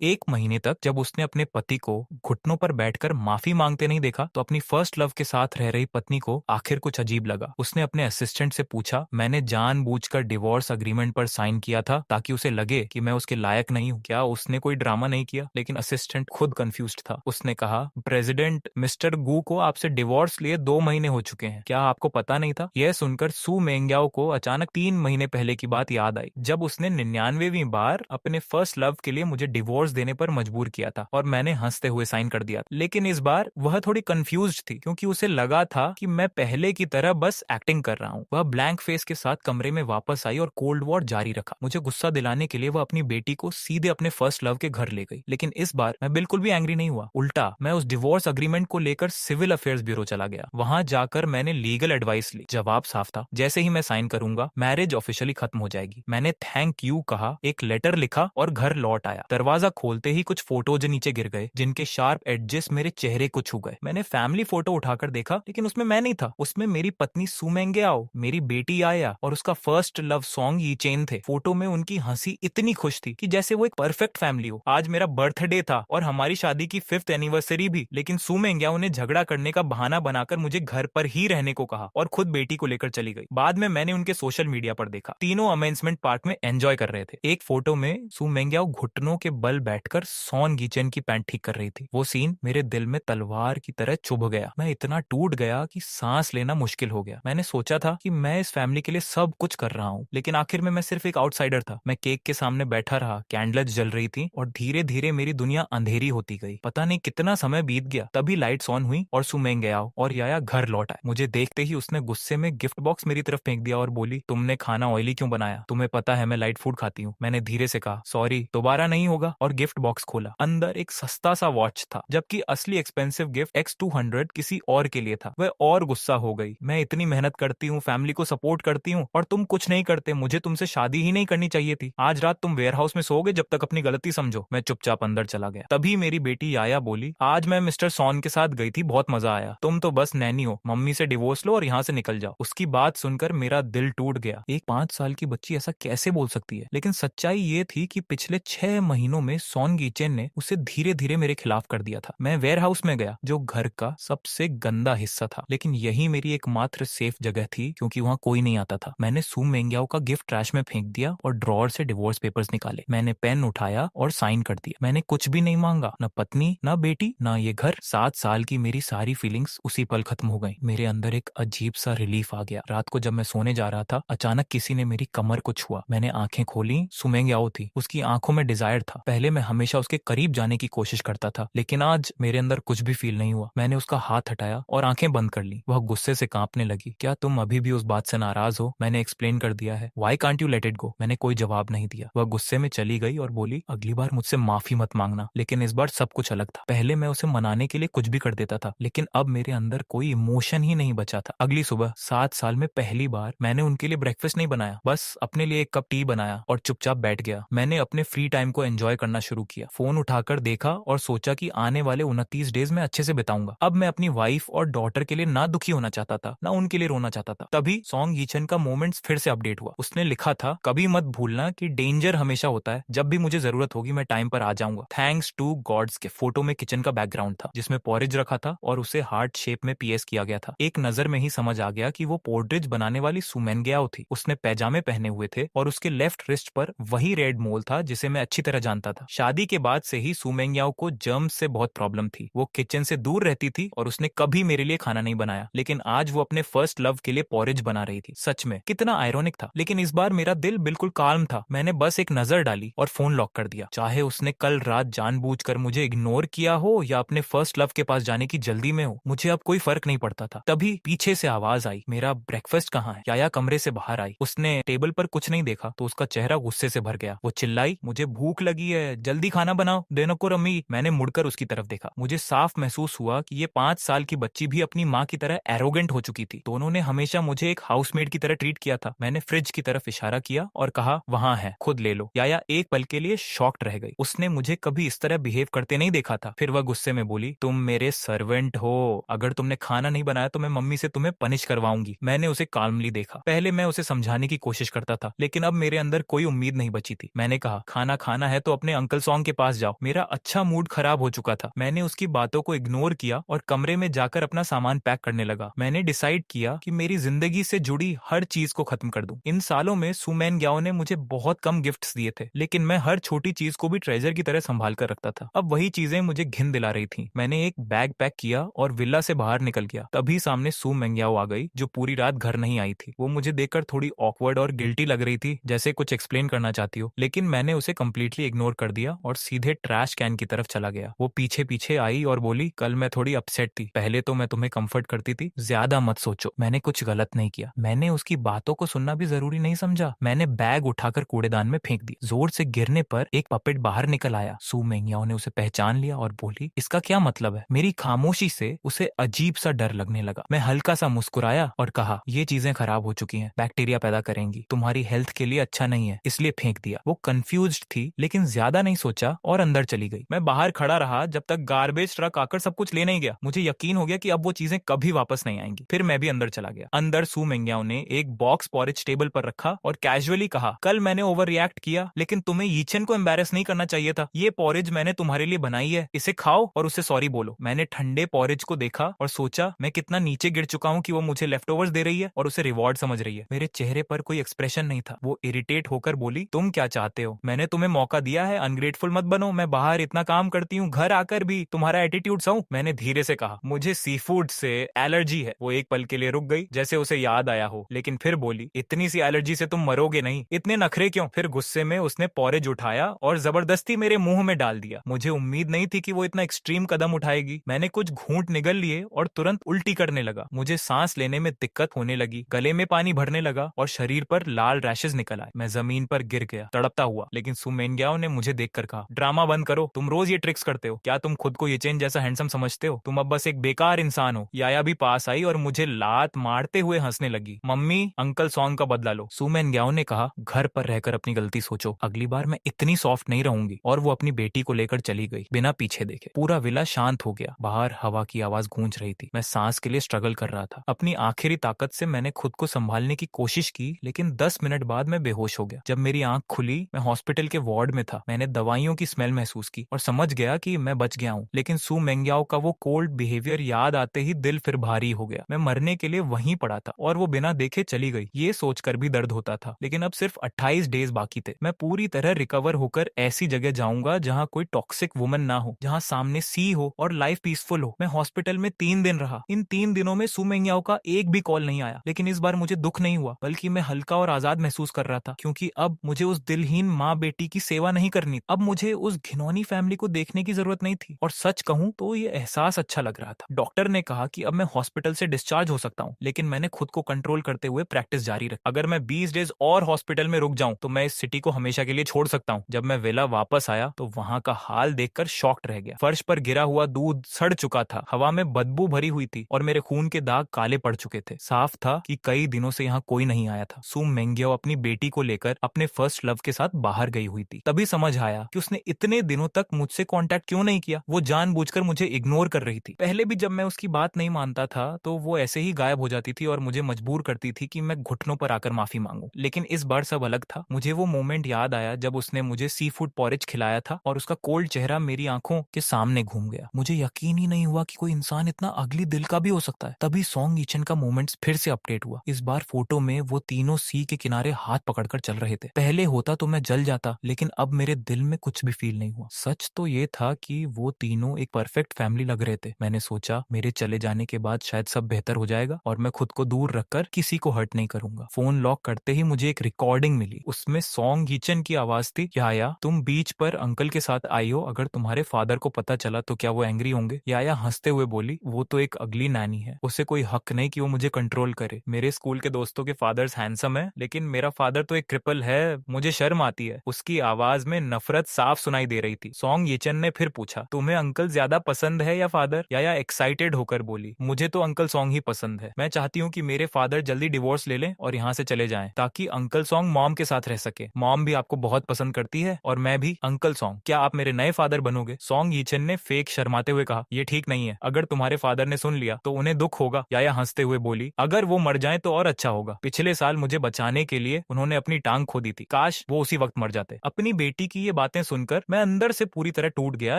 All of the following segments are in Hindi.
1 महीने तक जब उसने अपने पति को घुटनों पर बैठकर माफी मांगते नहीं देखा तो अपनी फर्स्ट लव के साथ रह रही पत्नी को आखिर कुछ अजीब लगा। उसने अपने असिस्टेंट से पूछा, मैंने जानबूझकर डिवोर्स अग्रीमेंट पर साइन किया था ताकि उसे लगे कि मैं उसके लायक नहीं हूँ। क्या उसने कोई ड्रामा नहीं किया? लेकिन असिस्टेंट खुद कंफ्यूज्ड था। उसने कहा, प्रेसिडेंट, मिस्टर गू को आपसे डिवोर्स लिए 2 महीने हो चुके हैं, क्या आपको पता नहीं था? यह सुनकर सू मेंग्याओ को अचानक 3 महीने पहले की बात याद आई जब उसने 99वीं बार अपने फर्स्ट लव के लिए मुझे डिवोर्स देने पर मजबूर किया था और मैंने हंसते हुए साइन कर दिया। लेकिन इस बार वह थोड़ी कंफ्यूज्ड थी क्योंकि उसे लगा था कि मैं पहले की तरह बस एक्टिंग कर रहा हूँ। वह ब्लैंक फेस के साथ कमरे में वापस आई और कोल्ड वॉर जारी रखा। मुझे गुस्सा दिलाने के लिए वह अपनी बेटी को सीधे अपने फर्स्ट लव के घर ले गई। लेकिन इस बार मैं बिल्कुल भी एंग्री नहीं हुआ। उल्टा मैं उस डिवोर्स अग्रीमेंट को लेकर सिविल अफेयर्स ब्यूरो चला गया। वहां जाकर मैंने लीगल एडवाइस ली। जवाब साफ था, जैसे ही मैं साइन करूंगा मैरिज ऑफिशियली खत्म हो जाएगी। मैंने थैंक यू कहा, एक लेटर लिखा और घर लौट आया। दरवाजा खोलते ही कुछ फोटोज नीचे गिर गए जिनके शार्प एडजेस मेरे चेहरे को छू गए। मैंने फैमिली फोटो उठाकर देखा लेकिन उसमें मैं नहीं था। उसमें मेरी पत्नी सू मेंग्याओ, मेरी बेटी आया और उसका फर्स्ट लव सॉन्ग ये चेन थे। फोटो में उनकी हंसी इतनी खुश थी कि जैसे वो एक परफेक्ट फैमिली हो। आज मेरा बर्थडे था और हमारी शादी की 5th एनिवर्सरी भी, लेकिन सू मेंग्याओ ने झगड़ा करने का बहाना बनाकर मुझे घर पर ही रहने को कहा और खुद बेटी को लेकर चली गई। बाद में मैंने उनके सोशल मीडिया पर देखा, तीनों अमेंसमेंट पार्क में एंजॉय कर रहे थे। एक फोटो में सू मेंग्याओ घुटनों के बल बैठकर सॉन गीचेन की पैंट ठीक कर रही थी। वो सीन मेरे दिल में तलवार की तरह चुभ गया। मैं इतना टूट गया कि सांस लेना मुश्किल हो गया। मैंने सोचा था कि मैं इस फैमिली के लिए सब कुछ कर रहा हूँ, लेकिन आखिर में मैं सिर्फ एक आउटसाइडर था। मैं केक के सामने बैठा रहा, कैंडल्स जल रही थी और धीरे धीरे मेरी दुनिया अंधेरी होती गई। पता नहीं कितना समय बीत गया, तभी लाइट्स ऑन हुई और सू मेंग्याओ और याया घर लौट आए। मुझे देखते ही उसने गुस्से में गिफ्ट बॉक्स मेरी तरफ फेंक दिया और बोली, तुमने खाना ऑयली क्यों बनाया? तुम्हें पता है मैं लाइट फूड खाती हूँ। मैंने धीरे से कहा, सॉरी, दोबारा नहीं होगा, और गिफ्ट बॉक्स खोला। अंदर एक सस्ता सा वॉच था, जबकि असली एक्सपेंसिव गिफ्ट X200 किसी और के लिए था। वह और गुस्सा हो गई। मैं इतनी मेहनत करती हूँ, फैमिली को सपोर्ट करती हूँ और तुम कुछ नहीं करते। मुझे तुमसे शादी ही नहीं करनी चाहिए थी। आज रात तुम वेयर हाउस में सोओगे जब तक अपनी गलती समझो। मैं चुपचाप अंदर चला गया। तभी मेरी बेटी याया बोली, आज मैं मिस्टर सॉन के साथ गई थी, बहुत मजा आया। तुम तो बस नैनी हो, मम्मी से डिवोर्स लो और यहाँ से निकल जाओ। उसकी बात सुनकर मेरा दिल टूट गया। एक 5 साल की बच्ची ऐसा कैसे बोल सकती है? लेकिन सच्चाई ये थी कि पिछले 6 महीनों में सॉन गीचेन ने उसे धीरे धीरे मेरे खिलाफ कर दिया था। मैं वेयर हाउस में गया जो घर का सबसे गंदा हिस्सा था, लेकिन यही मेरी एकमात्र सेफ जगह थी क्योंकि वहाँ कोई नहीं आता था। मैंने सू मेंग्याओ का गिफ्ट ट्रैश में फेंक दिया और ड्रॉअर से डिवोर्स पेपर्स निकाले। मैंने पेन उठाया और साइन कर दिया। मैंने कुछ भी नहीं मांगा, न पत्नी, न बेटी, न ये घर। 7 साल की मेरी सारी फीलिंग्स उसी पल खत्म हो गई। मेरे अंदर एक अजीब सा रिलीफ आ गया। रात को जब मैं सोने जा रहा था, अचानक किसी ने मेरी कमर को छुआ। मैंने आंखें खोली, सू मेंग्याओ थी। उसकी आंखों में डिजायर था। पहले मैं हमेशा उसके करीब जाने की कोशिश करता था, लेकिन आज मेरे अंदर कुछ भी फील नहीं हुआ। मैंने उसका हाथ हटाया और आंखें बंद कर ली। वह गुस्से से कांपने लगी। क्या तुम अभी भी उस बात से नाराज हो? मैंने एक्सप्लेन कर दिया है। Why can't you let it go? मैंने कोई जवाब नहीं दिया। वह गुस्से में चली गई और बोली, अगली बार मुझसे माफी मत मांगना। लेकिन इस बार सब कुछ अलग था। पहले मैं उसे मनाने के लिए कुछ भी कर देता था, लेकिन अब मेरे अंदर कोई इमोशन ही नहीं बचा था। अगली सुबह 7 साल में पहली बार मैंने उनके लिए ब्रेकफास्ट नहीं बनाया, बस अपने लिए एक कप टी बनाया और चुपचाप बैठ गया। मैंने अपने फ्री टाइम को एंजॉय करना शुरू किया। फोन उठाकर देखा और सोचा कि आने वाले 29 डेज में अच्छे से बिताऊंगा। अब मैं अपनी वाइफ और डॉटर के लिए ना दुखी होना चाहता था, ना उनके लिए रोना चाहता था। तभी सॉन्ग गीचन का मोमेंट्स फिर से अपडेट हुआ। उसने लिखा था, कभी मत भूलना कि डेंजर हमेशा होता है। जब भी मुझे जरूरत होगी मैं टाइम पर आ जाऊंगा। थैंक्स टू गॉड्स के फोटो में किचन का बैकग्राउंड था जिसमें पॉरेज रखा था और उसे हार्ट शेप में PS किया गया था। एक नजर में ही समझ आ गया कि वो पोर्ट्रेज बनाने वाली सू मेंग्याओ थी। उसने पैजामे पहने हुए थे और उसके लेफ्ट रिस्ट पर वही रेड मोल था जिसे मैं अच्छी तरह जानता था। शादी के बाद से ही सू मेंग्याओ को जर्म्स से बहुत प्रॉब्लम थी। वो किचन से दूर रहती थी और उसने कभी मेरे लिए खाना नहीं बनाया, लेकिन आज वो अपने फर्स्ट लव के लिए पॉरेज बना रही थी। सच में कितना आयरोनिक था। लेकिन इस बार मेरा दिल बिल्कुल काल्म था। मैंने बस एक नजर डाली और फोन लॉक कर दिया। चाहे उसने कल रात जानबूझकर मुझे इग्नोर किया हो या अपने फर्स्ट लव के पास जाने की जल्दी में हो, मुझे अब कोई फर्क नहीं पड़ता था। तभी पीछे से आवाज आई, मेरा ब्रेकफास्ट कहाँ है? याया कमरे से बाहर आई। उसने टेबल पर कुछ नहीं देखा तो उसका चेहरा गुस्से से भर गया। वो चिल्लाई, मुझे भूख लगी है, जल्दी खाना बनाओ, देनोको रम्मी। मैंने मुड़कर उसकी तरफ देखा। मुझे साफ महसूस हुआ कि ये 5 साल की बच्ची भी अपनी माँ की तरह एरोगेंट हो चुकी थी। दोनों ने हमेशा मुझे एक हाउसमेट की तरह ट्रीट किया था। मैंने फ्रिज की तरफ इशारा किया और कहा, वहां है, खुद ले लो। याया एक पल के लिए शॉक्ड रह गई। उसने मुझे कभी इस तरह बिहेव करते नहीं देखा था। फिर वह गुस्से में बोली, तुम मेरे सर्वेंट हो, अगर तुमने खाना नहीं बनाया तो मैं मम्मी से तुम्हें पनिश करवाऊंगी। मैंने उसे काल्मली देखा। पहले मैं उसे समझाने की कोशिश करता था, लेकिन अब मेरे अंदर कोई उम्मीद नहीं बची थी। मैंने कहा, खाना खाना है तो अपने अंकल अंकल सॉन्ग के पास जाओ। मेरा अच्छा मूड खराब हो चुका था। मैंने उसकी बातों को इग्नोर किया और कमरे में जाकर अपना सामान पैक करने लगा। मैंने डिसाइड किया कि मेरी जिंदगी से जुड़ी हर चीज को खत्म कर दूं। इन सालों में सू मैन ग्याओ ने मुझे बहुत कम गिफ्ट्स दिए थे, लेकिन मैं हर छोटी चीज को भी ट्रेजर की तरह संभाल कर रखता था। अब वही चीजें मुझे घिन दिला रही थी। मैंने एक बैग पैक किया और विला से बाहर निकल गया। तभी सामने सू मैंग्याओ आ गई, जो पूरी रात घर नहीं आई थी। वो मुझे देखकर थोड़ी ऑकवर्ड और गिल्टी लग रही थी, जैसे कुछ एक्सप्लेन करना चाहती हो, लेकिन मैंने उसे कंप्लीटली इग्नोर कर दिया और सीधे ट्रैश कैन की तरफ चला गया। वो पीछे पीछे आई और बोली, कल मैं थोड़ी अपसेट थी। पहले तो मैं तुम्हें कंफर्ट करती थी, ज्यादा मत सोचो, मैंने कुछ गलत नहीं किया। मैंने उसकी बातों को सुनना भी जरूरी नहीं समझा। मैंने बैग उठाकर कूड़ेदान में फेंक दी। जोर से गिरने पर एक पपेट बाहर निकल आया। सू मेंग्याओ ने उसे पहचान लिया और बोली, इसका क्या मतलब है? मेरी खामोशी से उसे अजीब सा डर लगने लगा। मैं हल्का सा मुस्कुराया और कहा, ये चीजें खराब हो चुकी हैं, बैक्टीरिया पैदा करेंगी, तुम्हारी हेल्थ के लिए अच्छा नहीं है, इसलिए फेंक दिया। वो कंफ्यूज्ड थी, लेकिन ज्यादा नहीं सोचा और अंदर चली गई। मैं बाहर खड़ा रहा जब तक गार्बेज ट्रक आकर सब कुछ ले नहीं गया। मुझे यकीन हो गया कि अब वो चीजें कभी वापस नहीं आएंगी। फिर मैं भी अंदर चला गया। अंदर सू मेंग्याओ ने एक बॉक्स पॉरेज टेबल पर रखा और कैजुअली कहा, कल मैंने ओवर रिएक्ट किया, लेकिन तुम्हें यीचेन को एम्बैरेस नहीं करना चाहिए था। ये पॉरेज मैंने तुम्हारे लिए बनाई है, इसे खाओ और उसे सॉरी बोलो। मैंने ठंडे पॉरेज को देखा और सोचा मैं कितना नीचे गिर चुका हूँ कि वो मुझे लेफ्टओवर्स दे रही है और उसे रिवॉर्ड समझ रही है। मेरे चेहरे पर कोई एक्सप्रेशन नहीं था। वो इरिटेट होकर बोली, तुम क्या चाहते हो? मैंने तुम्हें मौका दिया है, अनग्रेटफुल मत बनो। मैं बाहर इतना काम करती हूँ, घर आकर भी तुम्हारा एटीट्यूड सहूं? मैंने धीरे से कहा, मुझे सी फूड से एलर्जी है। वो एक पल के लिए रुक गई, जैसे उसे याद आया हो, लेकिन फिर बोली, इतनी सी एलर्जी से तुम मरोगे नहीं, इतने नखरे क्यों? फिर गुस्से में उसने पॉरेज उठाया और जबरदस्ती मेरे मुंह में डाल दिया। मुझे उम्मीद नहीं थी कि वो इतना एक्सट्रीम कदम उठाएगी। मैंने कुछ घूंट निगल लिए और तुरंत उल्टी करने लगा। मुझे सांस लेने में दिक्कत होने लगी, गले में पानी भरने लगा और शरीर पर लाल रैशेज निकल आए। मैं जमीन पर गिर गया, तड़पता हुआ। लेकिन सू मेंग्याओ ने मुझे देखकर कहा, ड्रामा बंद करो, तुम रोज ये ट्रिक्स करते हो। क्या तुम खुद को यीचेन जैसा हैंडसम समझते हो? तुम अब बस एक बेकार इंसान हो। याया भी पास आई और मुझे लात मारते हुए हंसने लगी। मम्मी, अंकल सॉन्ग का बदला लो। सू मेंग्याओ ने कहा, घर पर रहकर अपनी गलती सोचो, अगली बार मैं इतनी सॉफ्ट नहीं रहूंगी। और वो अपनी बेटी को लेकर चली गई, बिना पीछे देखे। पूरा विला शांत हो गया। बाहर हवा की आवाज गूंज रही थी। मैं सांस के लिए स्ट्रगल कर रहा था। अपनी आखिरी ताकत से मैंने खुद को संभालने की कोशिश की, लेकिन 10 मिनट बाद मैं बेहोश हो गया। जब मेरी आंख खुली, मैं हॉस्पिटल के वार्ड में था। मैंने दवाइयों की स्मेल महसूस की और समझ गया कि मैं बच गया हूँ। लेकिन सू मेंग्याओ का वो कोल्ड बिहेवियर याद आते ही दिल फिर भारी हो गया। मैं मरने के लिए वहीं पड़ा था और वो बिना देखे चली गई। ये सोचकर भी दर्द होता था, लेकिन अब सिर्फ 28 डेज बाकी थे। मैं पूरी तरह रिकवर होकर ऐसी जगह जाऊंगा जहाँ कोई टॉक्सिक वुमन ना हो, जहाँ सामने सी हो और लाइफ पीसफुल हो। मैं हॉस्पिटल में 3 दिन रहा। इन 3 दिनों में सू मेंग्याओ का एक भी कॉल नहीं आया, लेकिन इस बार मुझे दुख नहीं हुआ, बल्कि मैं हल्का और आजाद महसूस कर रहा था, क्योंकि अब मुझे उस दिलहीन माँ बेटी की सेवा नहीं करनी। अब मुझे उस घिनौनी फैमिली को देखने की जरूरत नहीं थी। और सच कहूं तो ये एहसास अच्छा लग रहा था। डॉक्टर ने कहा कि अब मैं हॉस्पिटल से डिस्चार्ज हो सकता हूँ, लेकिन मैंने खुद को कंट्रोल करते हुए प्रैक्टिस जारी रखी। अगर मैं 20 डेज और हॉस्पिटल में रुक जाऊं तो मैं इस सिटी को हमेशा के लिए छोड़ सकता हूँ। जब मैं विला वापस आया तो वहां का हाल देखकर शॉक्ड रह गया। फर्श पर गिरा हुआ दूध सड़ चुका था, हवा में बदबू भरी हुई थी और मेरे खून के दाग काले पड़ चुके थे। साफ था कि कई दिनों से यहाँ कोई नहीं आया था। सू मेंग्याओ अपनी बेटी को लेकर अपने फर्स्ट लव के साथ बाहर गई हुई थी। तभी समझ आया कि उसने इतने दिनों तक मुझसे कांटेक्ट क्यों नहीं किया। वो जानबूझकर मुझे इग्नोर कर रही थी। पहले भी जब मैं उसकी बात नहीं मानता था तो वो ऐसे ही गायब हो जाती थी और मुझे मजबूर करती थी कि मैं घुटनों पर आकर माफी मांगू। लेकिन इस बार सब अलग था। मुझे वो मोमेंट याद आया जब उसने मुझे सी फूड पॉरेज खिलाया था और उसका कोल्ड चेहरा मेरी आंखों के सामने घूम गया। मुझे यकीन ही नहीं हुआ कि कोई इंसान इतना अगली दिल का भी हो सकता है। तभी सॉन्ग यीचेन का मोमेंट्स फिर से अपडेट हुआ। इस बार फोटो में वो तीनों सी के किनारे हाथ पकड़कर चल रहे थे। पहले होता तो मैं जल जाता, लेकिन अब मेरे दिल में कुछ भी फील नहीं हुआ। सच तो ये था कि वो तीनों एक परफेक्ट फैमिली लग रहे थे। मैंने सोचा मेरे चले जाने के बाद शायद सब बेहतर हो जाएगा और मैं खुद को दूर रखकर किसी को हर्ट नहीं करूंगा। फोन लॉक करते ही मुझे एक रिकॉर्डिंग मिली। उसमें सॉन्ग यीचेन की आवाज थी, याया तुम बीच पर अंकल के साथ आई हो, अगर तुम्हारे फादर को पता चला तो क्या वो एंग्री होंगे? याया हंसते हुए बोली, वो तो एक अगली नैनी है, उसे कोई हक नहीं कि वो मुझे कंट्रोल करे। मेरे स्कूल के दोस्तों के फादर्स हैंडसम है, लेकिन मेरा फादर तो एक क्रिपल है, मुझे शर्म आती है। उसकी आवाज में नफरत साफ सुनाई दे रही थी। सॉन्ग यीचेन ने फिर पूछा, तुम्हें अंकल ज्यादा पसंद है या फादर? याया एक्साइटेड होकर बोली, मुझे तो अंकल सॉन्ग ही पसंद है। मैं चाहती हूँ कि मेरे फादर जल्दी डिवोर्स ले लें और यहाँ से चले जाएं, ताकि अंकल सॉन्ग मॉम के साथ रह सके। मॉम भी आपको बहुत पसंद करती है और मैं भी। अंकल सॉन्ग, क्या आप मेरे नए फादर बनोगे? सॉन्ग यीचेन ने फेक शर्माते हुए कहा, ये ठीक नहीं है, अगर तुम्हारे फादर ने सुन लिया तो उन्हें दुख होगा। याया हंसते हुए बोली, अगर वो मर जाएं तो और अच्छा होगा। पिछले साल मुझे बचाने के लिए उन्होंने अपनी टांग खो दी थी, काश वो उसी वक्त मर जाते। अपनी बेटी की ये ये बातें सुनकर मैं अंदर से पूरी तरह टूट गया,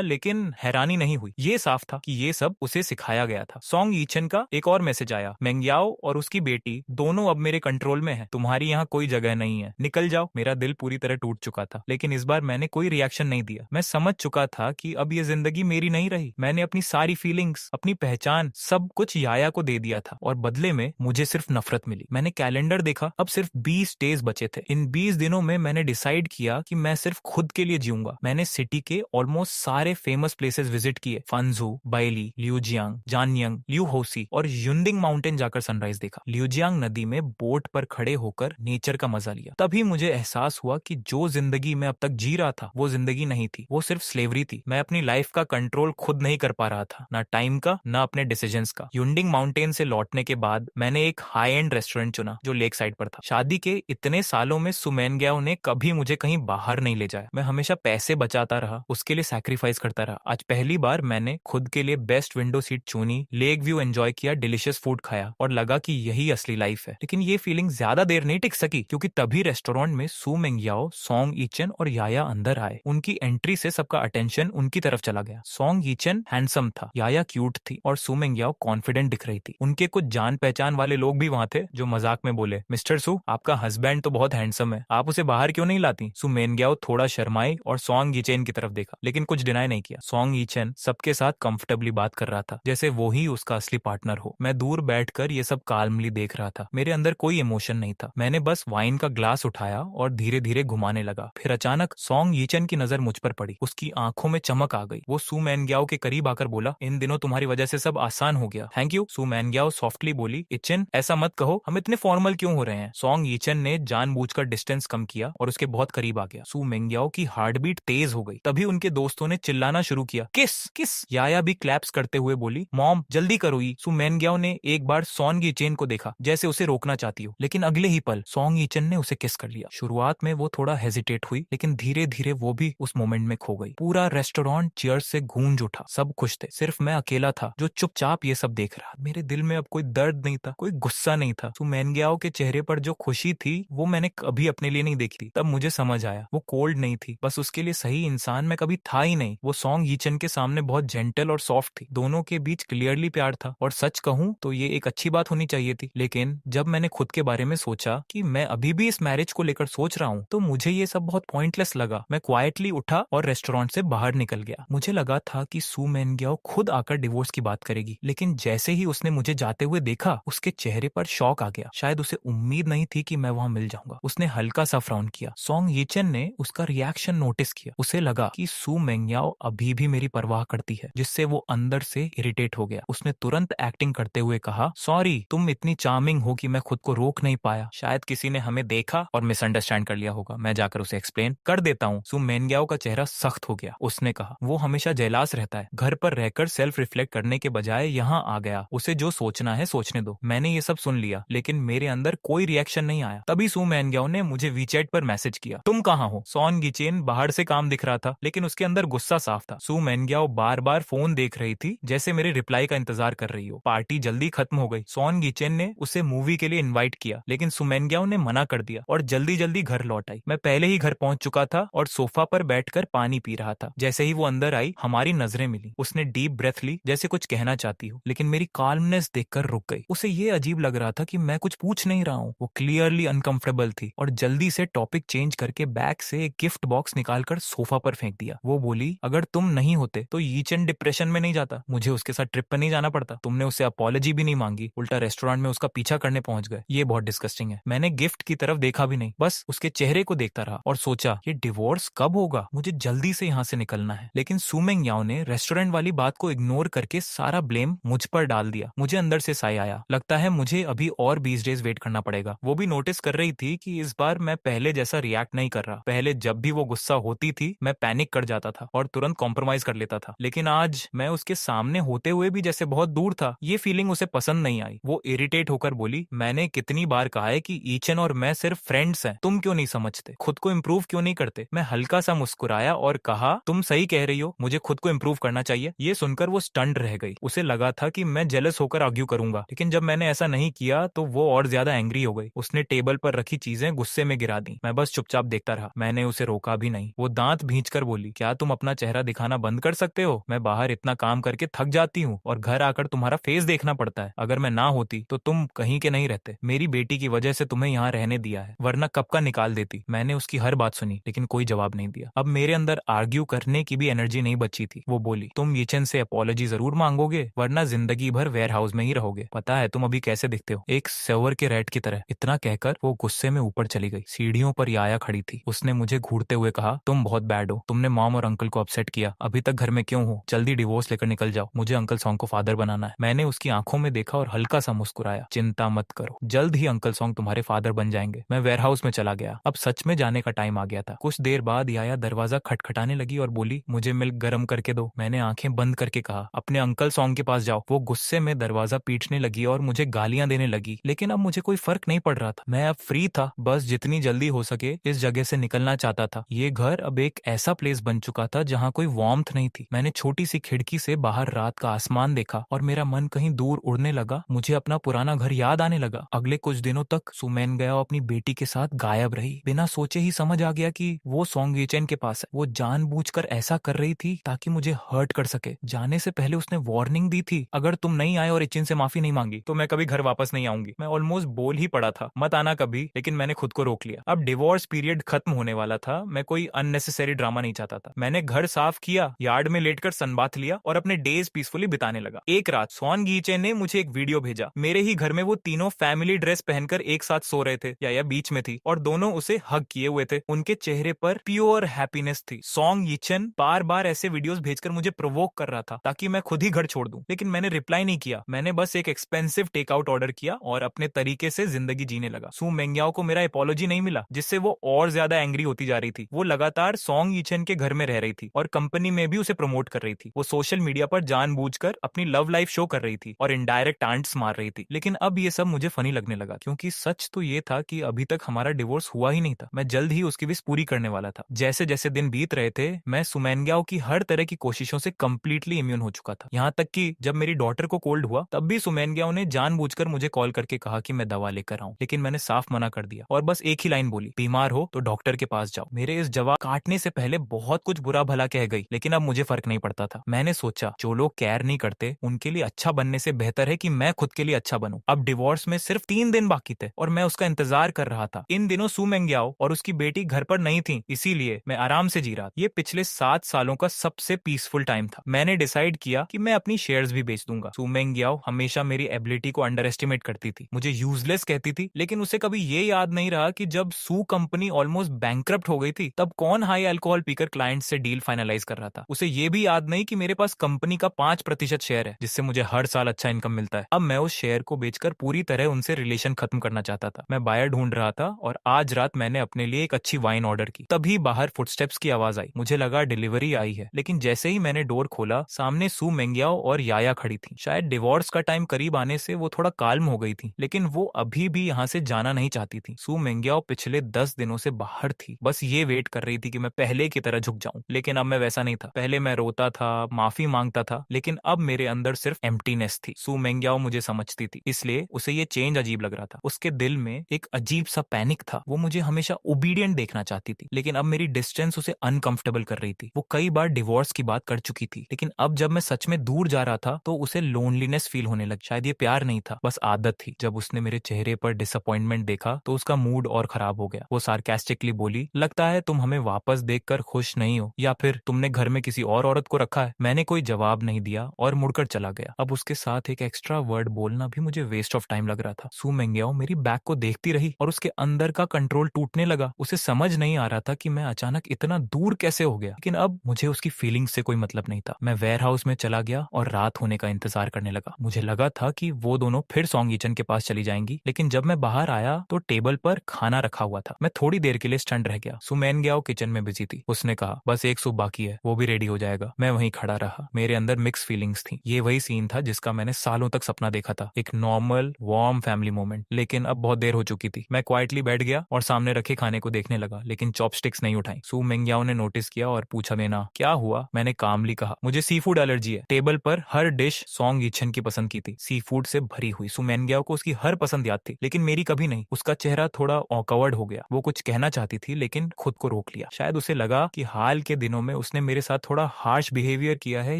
लेकिन हैरानी नहीं हुई। ये साफ था कि ये सब उसे सिखाया गया था। सॉन्ग यीचन का एक और मैसेज आया, मेंग्याओ और उसकी बेटी दोनों अब मेरे कंट्रोल में है, तुम्हारी यहाँ कोई जगह नहीं है, निकल जाओ। मेरा दिल पूरी तरह टूट चुका था, लेकिन इस बार मैंने कोई रिएक्शन नहीं दिया। मैं समझ चुका था कि अब ये जिंदगी मेरी नहीं रही। मैंने अपनी सारी फीलिंग्स, अपनी पहचान, सब कुछ याया को दे दिया था और बदले में मुझे सिर्फ नफरत मिली। मैंने कैलेंडर देखा, अब सिर्फ 20 डेज बचे थे। इन 20 दिनों में मैंने डिसाइड किया कि मैं सिर्फ खुद के लिए जीऊंगा। मैंने सिटी के ऑलमोस्ट सारे फेमस प्लेसेस विजिट किए, फंजू, बाइली, लियूजियांग, जानियंग, लियू होसी और युंडिंग माउंटेन जाकर सनराइज देखा। लियूजियांग नदी में बोट पर खड़े होकर नेचर का मजा लिया। तभी मुझे एहसास हुआ कि जो जिंदगी मैं अब तक जी रहा था वो जिंदगी नहीं थी, वो सिर्फ स्लेवरी थी। मैं अपनी लाइफ का कंट्रोल खुद नहीं कर पा रहा था, ना टाइम का, ना अपने डिसीजंस का। युंडिंग माउंटेन से लौटने के बाद मैंने एक हाई एंड रेस्टोरेंट चुना जो लेक साइड पर था। शादी के इतने सालों में सुमेनग्याओ ने कभी मुझे कहीं बाहर नहीं ले जाया। मैं हमेशा पैसे बचाता रहा, उसके लिए सैक्रिफाइस करता रहा। आज पहली बार मैंने खुद के लिए बेस्ट विंडो सीट चुनी, लेक व्यू एंजॉय किया, डिलिशियस फूड खाया और लगा कि यही असली लाइफ है। लेकिन ये फीलिंग ज्यादा देर नहीं टिक सकी, क्योंकि तभी रेस्टोरेंट में सू मेंग्याओ, सॉन्ग यीचन और याया अंदर आए। उनकी एंट्री से सबका अटेंशन उनकी तरफ चला गया। सॉन्ग यीचन हैंडसम था, याया क्यूट थी और सू मेंग्याओ कॉन्फिडेंट दिख रही थी। उनके कुछ जान पहचान वाले लोग भी वहां थे जो मजाक में बोले, मिस्टर सू, आपका हस्बैंड तो बहुत हैंडसम है, आप उसे बाहर क्यों नहीं लाती? सू मेंग्याओ थोड़ा शर्माई और सॉन्ग यीचन की तरफ देखा, लेकिन कुछ डिनाई नहीं किया। सॉन्ग यीचन सबके साथ कंफर्टेबली बात कर रहा था, जैसे वो ही उसका असली पार्टनर हो। मैं दूर बैठकर ये सब काल्मली देख रहा था। मेरे अंदर कोई इमोशन नहीं था। मैंने बस वाइन का ग्लास उठाया और धीरे धीरे घुमाने लगा। फिर अचानक सॉन्ग यीचन की नजर मुझ पर पड़ी। उसकी आंखों में चमक आ गई। वो सू मेंग्याओ के करीब आकर बोला, इन दिनों तुम्हारी वजह से सब आसान हो गया। Thank you. सू मेंग्याओ सॉफ्टली बोली, यीचन ऐसा मत कहो, हम इतने फॉर्मल क्यों हो रहे हैं? सॉन्ग यीचन ने जानबूझकर डिस्टेंस कम किया और उसके बहुत करीब आ गया। सू मेंग्याओ की हार्ट बीट तेज हो गई। तभी उनके दोस्तों ने चिल्लाना शुरू किया, किस किस। याया भी क्लैप्स करते हुए बोली, मॉम जल्दी करो। सू मेंग्याओ ने एक बार सॉन्ग यीचन को देखा, जैसे उसे रोकना चाहती हो, लेकिन अगले ही पल सॉन्ग यीचन ने उसे किस कर लिया। शुरुआत में वो थोड़ा हेजिटेट हुई, लेकिन धीरे धीरे वो भी उस मोमेंट में खो गई। पूरा रेस्टोरेंट चीयर्स से गूंज उठा। सब खुश थे, सिर्फ मैं अकेला था जो चुपचाप ये सब देख रहा। मेरे दिल में अब कोई दर्द नहीं था, कोई गुस्सा नहीं था। सू मेंग्याओ के चेहरे पर जो खुशी थी वो मैंने कभी अपने लिए नहीं देखी थी। तब मुझे समझ आया, वो कोल्ड नहीं थी, बस उसके लिए सही इंसान मैं कभी था ही नहीं। वो सॉन्ग यीचन के सामने बहुत जेंटल और सॉफ्ट थी। दोनों के बीच क्लियरली प्यार था और सच कहूं तो ये एक अच्छी बात होनी चाहिए थी। लेकिन जब मैंने खुद के बारे में सोचा कि मैं अभी भी इस मैरिज को लेकर सोच रहा हूँ, तो मुझे ये सब बहुत पॉइंटलेस लगा। मैं क्वाइटली उठा और रेस्टोरेंट से बाहर निकल गया। मुझे लगा था कि सू मेंग्याओ खुद आकर डिवोर्स की बात करेगी, लेकिन जैसे ही उसने मुझे जाते हुए देखा, उसके चेहरे पर शॉक आ गया। शायद उसे उम्मीद नहीं थी कि मैं वहां मिल जाऊंगा। उसने हल्का सा फ्राउन किया। सॉन्ग यीचन ने उसका रिएक्शन नोटिस किया। उसे लगा कि सू मेंग्याओ अभी भी मेरी परवाह करती है, जिससे वो अंदर से इरिटेट हो गया। उसने तुरंत एक्टिंग करते हुए कहा, सॉरी, तुम इतनी चार्मिंग हो कि मैं खुद को रोक नहीं पाया। शायद किसी ने हमें देखा और मिसअंडरस्टैंड कर लिया होगा। मैं जाकर उसे एक्सप्लेन कर देता हूँ। सू मेंग्याओ का चेहरा सख्त हो गया। उसने कहा, वो हमेशा जेलास रहता है, घर पर रहकर सेल्फ रिफ्लेक्ट करने के बजाय यहाँ आ गया। उसे जो सोचना है सोचने दो। मैंने ये सब सुन लिया, लेकिन मेरे अंदर कोई रिएक्शन नहीं आया। तभी सू मेंग्याओ ने मुझे वीचैट पर मैसेज किया, तुम कहाँ हो? सॉन्ग यीचन बाहर से काम दिख रहा था, लेकिन उसके अंदर गुस्सा साफ था। सू मेंग्याओ बार बार फोन देख रही थी, जैसे मेरे रिप्लाई का इंतजार कर रही हो। पार्टी जल्दी खत्म हो गई। सॉन्ग यीचन ने उसे मूवी के लिए इनवाइट किया, लेकिन सू मेंग्याओ ने मना कर दिया और जल्दी जल्दी घर लौट आई। मैं पहले ही घर पहुंच चुका था और सोफा पर बैठकर पानी पी रहा था। जैसे ही वो अंदर आई, हमारी नजरें मिली। उसने डीप ब्रेथ ली, जैसे कुछ कहना चाहती हो, लेकिन मेरी काल्मनेस देखकर रुक गई। उसे ये अजीब लग रहा था कि मैं कुछ पूछ नहीं रहा हूँ। वो क्लियरली अनकंफर्टेबल थी और जल्दी से टॉपिक चेंज करके बैग से एक गिफ्ट बॉक्स निकालकर सोफा पर फेंक दिया। वो बोली, अगर तुम नहीं होते तो यीचन डिप्रेशन में नहीं जाता, मुझे उसके साथ ट्रिप पर नहीं जाना पड़ता, तुमने उससे अपॉलॉजी भी नहीं मांगी, उल्टा रेस्टोरेंट में उसका पीछा करने पहुंच गए। ये बहुत डिस्गस्टिंग है। मैंने गिफ्ट की तरफ देखा भी नहीं, बस उसके चेहरे को देखता रहा और सोचा, ये डिवोर्स कब होगा? मुझे जल्दी से यहाँ से निकलना है। लेकिन सू मेंग्याओ ने रेस्टोरेंट वाली बात को इग्नोर करके सारा ब्लेम मुझ पर डाल दिया। मुझे अंदर से साय आया, लगता है मुझे अभी और 20 डेज वेट करना पड़ेगा। वो भी नोटिस कर रही थी कि इस बार मैं पहले जैसा रिएक्ट नहीं कर रहा। पहले जब भी वो गुस्सा होती थी, मैं पैनिक कर जाता था और तुरंत कॉम्प्रोमाइज कर लेता था, लेकिन आज मैं उसके सामने होते हुए भी जैसे बहुत दूर था। ये फीलिंग उसे पसंद नहीं आई। वो इरिटेट होकर बोली, मैंने कितनी बार कहा है कि यीचन और मैं सिर्फ फ्रेंड्स हैं, तुम क्यों नहीं समझते? खुद को इम्प्रूव क्यों नहीं करते? मैं हल्का सा मुस्कुराया और कहा, तुम सही कह रही हो, मुझे खुद को इम्प्रूव करना चाहिए। ये सुनकर वो स्टन्ड रह गई। उसे लगा था कि मैं जेलस होकर आर्ग्यू करूंगा, लेकिन जब मैंने ऐसा नहीं किया तो वो और ज्यादा एंग्री हो गई। उसने टेबल पर रखी चीजें गुस्से में गिरा दी। मैं बस चुपचाप देखता रहा। मैंने उसे रोका कभी नहीं। वो दांत भींचकर बोली, क्या तुम अपना चेहरा दिखाना बंद कर सकते हो? मैं बाहर इतना काम करके थक जाती हूँ और घर आकर तुम्हारा फेस देखना पड़ता है। अगर मैं ना होती तो तुम कहीं के नहीं रहते। मेरी बेटी की वजह से तुम्हें यहाँ रहने दिया है, वरना कब का निकाल देती। मैंने उसकी हर बात सुनी लेकिन कोई जवाब नहीं दिया। अब मेरे अंदर आर्ग्यू करने की भी एनर्जी नहीं बची थी। वो बोली, तुम यीचन से अपॉलॉजी जरूर मांगोगे, वरना जिंदगी भर वेयर हाउस में ही रहोगे। पता है तुम अभी कैसे दिखते हो, एक सेवर के रैट की तरह। इतना कहकर वो गुस्से में ऊपर चली गई। सीढ़ियों पर याया खड़ी थी। उसने मुझे घूरते हुए कहा, तुम बहुत बैड हो। तुमने मॉम और अंकल को अपसेट किया। अभी तक घर में क्यों हो? जल्दी डिवोर्स लेकर निकल जाओ। मुझे अंकल सॉन्ग को फादर बनाना है। मैंने उसकी आंखों में देखा और हल्का सा मुस्कुराया। चिंता मत करो, जल्द ही अंकल सॉन्ग तुम्हारे फादर बन जाएंगे। मैं वेयरहाउस में चला गया। अब सच में जाने का टाइम आ गया था। कुछ देर बाद याया दरवाजा खटखटाने लगी और बोली, मुझे मिल्क गर्म करके दो। मैंने आंखें बंद करके कहा, अपने अंकल सॉन्ग के पास जाओ। वो गुस्से में दरवाजा पीटने लगी और मुझे गालियां देने लगी, लेकिन अब मुझे कोई फर्क नहीं पड़ रहा था। मैं अब फ्री था, बस जितनी जल्दी हो सके इस जगह से निकलना चाहता था। ये घर अब एक ऐसा प्लेस बन चुका था जहाँ कोई वार्मथ नहीं थी। मैंने छोटी सी खिड़की से बाहर रात का आसमान देखा और मेरा मन कहीं दूर उड़ने लगा। मुझे अपना पुराना घर याद आने लगा। अगले कुछ दिनों तक सुमैन गया अपनी बेटी के साथ गायब रही। बिना सोचे ही समझ आ गया कि वो सॉन्ग येचेन के पास है। वो जानबूझकर ऐसा कर रही थी ताकि मुझे हर्ट कर सके। जाने से पहले उसने वार्निंग दी थी, अगर तुम नहीं आए और इचिन से माफी नहीं मांगी तो मैं कभी घर वापस नहीं आऊंगी। मैं ऑलमोस्ट बोल ही पड़ा था, मत आना कभी, लेकिन मैंने खुद को रोक लिया। अब डिवोर्स पीरियड खत्म होने वाला था। मैं कोई अननेसेसरी ड्रामा नहीं चाहता था। मैंने घर साफ किया, यार्ड में लेटकर सनबाथ लिया और अपने डेज पीसफुली बिताने लगा। एक रात सॉन गीचे ने मुझे एक वीडियो भेजा। मेरे ही घर में वो तीनों फैमिली ड्रेस पहनकर एक साथ सो रहे थे। या बीच में थी और दोनों उसे हग किए हुए थे। उनके चेहरे पर प्योर हैप्पीनेस थी। सॉन्ग यीचन बार बार ऐसे वीडियोस भेजकर मुझे प्रोवोक कर रहा था ताकि मैं खुद ही घर छोड़ दूं, लेकिन मैंने रिप्लाई नहीं किया। मैंने बस एक एक्सपेंसिव टेकआउट ऑर्डर किया और अपने तरीके से जिंदगी जीने लगा। सू मेंग्याओ को मेरा अपॉलॉजी नहीं मिला, जिससे वो और ज्यादा एंग्री होती जा रही थी। वो लगातार सॉन्ग यीचन के घर में रह रही थी और कंपनी में भी उसे प्रमोट कर रही थी। वो सोशल मीडिया पर जानबूझकर अपनी लव लाइफ शो कर रही थी और इनडायरेक्ट आंट्स मार रही थी। लेकिन अब ये सब मुझे फनी लगने लगा, क्योंकि सच तो ये था कि अभी तक हमारा डिवोर्स हुआ ही नहीं था। मैं जल्द ही उसकी विश पूरी करने वाला था। जैसे जैसे दिन बीत रहे थे, मैं सुमैनग्याओ की हर तरह की कोशिशों से कंप्लीटली इम्यून हो चुका था। यहाँ तक कि जब मेरी डॉटर को कोल्ड हुआ तब भी सुमैनग्याओ ने जानबूझकर मुझे कॉल करके कहा कि मैं दवा लेकर आऊं, लेकिन मैंने साफ मना कर दिया और बस एक ही लाइन बोली, बीमार हो तो डॉक्टर के पास जाओ। मेरे इस जवाब काटने से पहले बहुत कुछ बुरा भला कह गई, लेकिन अब मुझे फर्क नहीं पड़ता था। मैंने सोचा, जो लोग केयर नहीं करते उनके लिए अच्छा बनने से बेहतर है कि मैं खुद के लिए अच्छा बनूं। अब डिवोर्स में सिर्फ 3 दिन बाकी थे और मैं उसका इंतजार कर रहा था। इन दिनों सू मेंग्याओ और उसकी बेटी घर पर नहीं थी, इसीलिए मैं आराम से जी रहा था। ये पिछले 7 सालों का सबसे पीसफुल टाइम था। मैंने डिसाइड किया कि मैं अपनी शेयर्स भी बेच दूंगा। सू मेंग्याओ हमेशा मेरी एबिलिटी को अंडर एस्टिमेट करती थी, मुझे यूजलेस कहती थी, लेकिन उसे कभी ये याद नहीं रहा कि जब सू कंपनी ऑलमोस्ट बैंकरप्ट हो गई थी तब कौन हाई अल्कोहल पीकर क्लाइंट से डील फाइनलाइज कर रहा था। उसे ये भी याद नहीं कि मेरे पास कंपनी का 5% शेयर है, जिससे मुझे हर साल अच्छा इनकम मिलता है। अब मैं उस शेयर को बेचकर पूरी तरह उनसे रिलेशन खत्म करना चाहता था। मैं बायर ढूंढ रहा था और आज रात मैंने अपने लिए एक अच्छी वाइन ऑर्डर की। तभी बाहर फुटस्टेप्स की आवाज आई। मुझे लगा डिलीवरी आई है, लेकिन जैसे ही मैंने डोर खोला, सामने सू मेंग्याओ और याया खड़ी थी। शायद डिवोर्स का टाइम करीब आने से वो थोड़ा काल्म हो गई थी, लेकिन वो अभी भी यहाँ से जाना नहीं चाहती थी। सू मेंग्याओ पिछले 10 दिनों से बाहर थी, बस ये वेट कर रही थी कि मैं पहले की तरह झुक जाऊं। लेकिन अब मैं वैसा नहीं था। पहले मैं रोता था, माफी मांगता था, लेकिन अब मेरे अंदर सिर्फ एम्प्टीनेस थी। सू मेंग्याओ मुझे समझती थी, इसलिए उसे ये चेंज अजीब लग रहा था। उसके दिल में एक अजीब सा पैनिक था। वो मुझे हमेशा ओबीडियंट देखना चाहती थी, लेकिन अब मेरी डिस्टेंस उसे अनकंफर्टेबल कर रही थी। वो कई बार डिवोर्स की बात कर चुकी थी, लेकिन अब जब मैं सच में दूर जा रहा था तो उसे लोनलीनेस फील होने लगी। शायद ये प्यार नहीं था, बस आदत थी। जब उसने मेरे चेहरे पर डिसअपॉइंटमेंट देखा तो उसका मूड और खराब हो गया। वो सार्केस्टिकली बोली, लगता है तुम हमें वापस देखकर खुश नहीं हो, या फिर तुमने घर में किसी और औरत को रखा है। मैंने कोई जवाब नहीं दिया और मुड़कर चला गया। अब उसके साथ एक एक्स्ट्रा वर्ड बोलना भी मुझे वेस्ट ऑफ टाइम लग रहा था। सू मेंग्याओ मेरी बैक को देखती रही और उसके अंदर का कंट्रोल टूटने लगा। उसे समझ नहीं आ रहा था कि मैं अचानक इतना दूर कैसे हो गया, लेकिन अब मुझे उसकी फीलिंग से कोई मतलब नहीं था। मैं वेयर हाउस में चला गया और रात होने का इंतजार करने लगा। मुझे लगा था कि वो दोनों फिर सॉन्ग यीचन के पास चली जाएंगी, लेकिन जब मैं बाहर आया तो टेबल पर खाना रखा हुआ था। मैं थोड़ी देर के लिए स्टंट रह गया। सू मेंग्याओ किचन में बिजी थी। उसने कहा, बस एक सूप बाकी है, वो भी रेडी हो जाएगा। मैं वहीं खड़ा रहा। मेरे अंदर मिक्स फीलिंग्स थी। ये वही सीन था जिसका मैंने सालों तक सपना देखा था, एक नॉर्मल वार्म फैमिली मोमेंट। लेकिन अब बहुत देर हो चुकी थी। मैं क्वाइटली बैठ गया और सामने रखे खाने को देखने लगा, लेकिन चॉपस्टिक्स नहीं उठाई। सू मेंग्याओ ने नोटिस किया और पूछा, मेना क्या हुआ? मैंने कामली कहा, मुझे सी फूड एलर्जी है। टेबल पर हर डिश सॉन्ग यीचन की पसंद की थी, सी फूड से भरी हुई। सू मेंग्याओ को उसकी हर पसंद याद थी, लेकिन मेरी कभी नहीं। उसका चेहरा थोड़ा ऑकवर्ड हो गया। वो कुछ कहना चाहती थी लेकिन खुद को रोक लिया। शायद उसे लगा कि हाल के दिनों में उसने मेरे साथ थोड़ा हार्श बिहेवियर किया है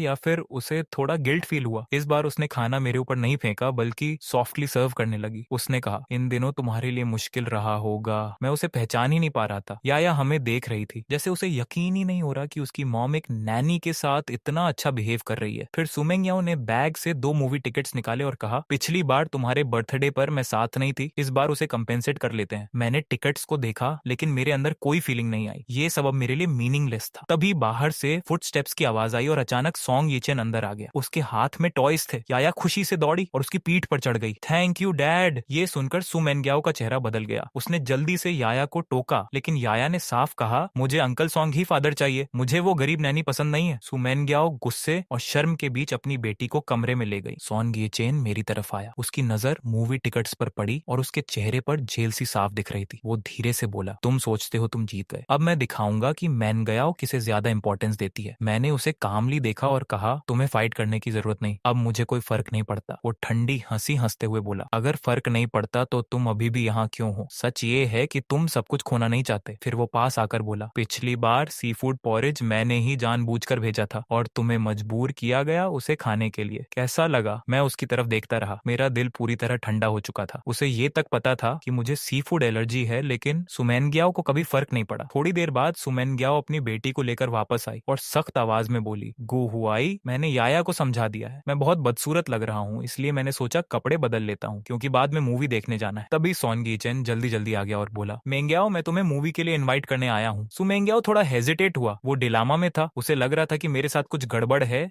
या फिर उसे थोड़ा गिल्ट फील हुआ। इस बार उसने खाना मेरे ऊपर नहीं फेंका बल्कि सॉफ्टली सर्व करने लगी। उसने कहा, इन दिनों तुम्हारे लिए मुश्किल रहा होगा। मैं उसे पहचान ही नहीं पा रहा था। या हमें देख रही थी, जैसे उसे यकीन ही नहीं हो रहा कि उसकी मॉम एक नैनी के साथ इतना अच्छा बिहेव कर रही है। फिर सुमेंग याओ ने बैग से 2 मूवी टिकट्स निकाले और कहा, पिछली बार तुम्हारे बर्थडे पर मैं साथ नहीं थी, इस बार उसे कंपेंसेट कर लेते हैं। मैंने टिकट्स को देखा लेकिन मेरे अंदर कोई फीलिंग नहीं आई। ये सब अब मेरे लिए मीनिंगलेस था। तभी बाहर से फुटस्टेप्स की आवाज आई और अचानक सॉन्ग यीचेन अंदर आ गया। उसके हाथ में टॉयज थे। याया खुशी से दौड़ी और उसकी पीठ पर चढ़ गई। Thank you dad. ये सुनकर सु मेंग्याओ का चेहरा बदल गया। उसने जल्दी से याया को टोका लेकिन याया ने साफ कहा, मुझे अंकल सॉन्ग ही फादर चाहिए, मुझे वो गरीब नैनी पसंद नहीं है। सु मेंग्याओ गुस्से और शर्म के बीच अपनी बेटी को कमरे में ले गई। सॉन्ग यीचेन मेरी तरफ आया। उसकी नजर मूवी टिकट्स पर पड़ी और उसके चेहरे पर जेल सी साफ दिख रही थी। वो धीरे से बोला, तुम सोचते हो तुम जीत गए, अब मैं दिखाऊंगा कि मेंग्याओ किसे ज्यादा इंपॉर्टेंस देती है। मैंने उसे कामली देखा और कहा, तुम्हें फाइट करने की जरूरत नहीं, अब मुझे कोई फर्क नहीं पड़ता। वो ठंडी हंसी हंसते हुए बोला, अगर फर्क नहीं पड़ता तो तुम अभी भी यहाँ क्यों हो? सच ये है कि तुम सब कुछ खोना नहीं चाहते। फिर वो पास आकर बोला, पिछली बार सी फूड पॉरेज मैंने ही जानबूझकर भेजा था और तुम्हें मजबूर किया गया उसे खाने के लिए। कैसा लगा? मैं उसकी तरफ देखता रहा। मेरा दिल पूरी तरह ठंडा हो चुका था। उसे ये तक पता था कि मुझे सी फूड एलर्जी है, लेकिन सुमेनग्याओ को कभी फर्क नहीं पड़ा। थोड़ी देर बाद सुमेनग्याओ अपनी बेटी को लेकर वापस आई और सख्त आवाज में बोली, गो हुआई, मैंने याया को समझा दिया है। मैं बहुत बदसूरत लग रहा हूँ, इसलिए मैंने सोचा कपड़े बदल लेता हूँ क्योंकि बाद में मूवी देखने जाना है। तभी सॉन्ग यीचेन जल्दी जल्दी आ गया और बोला, मेंग्याओ मैं तुम्हें मूवी के लिए इनवाइट करने आया हूँ। सु मेंग्याओ थोड़ा हेजिटेट हुआ। वो डिलामा में था। उसे लग रहा था कि मेरे साथ कुछ गड़बड़ है।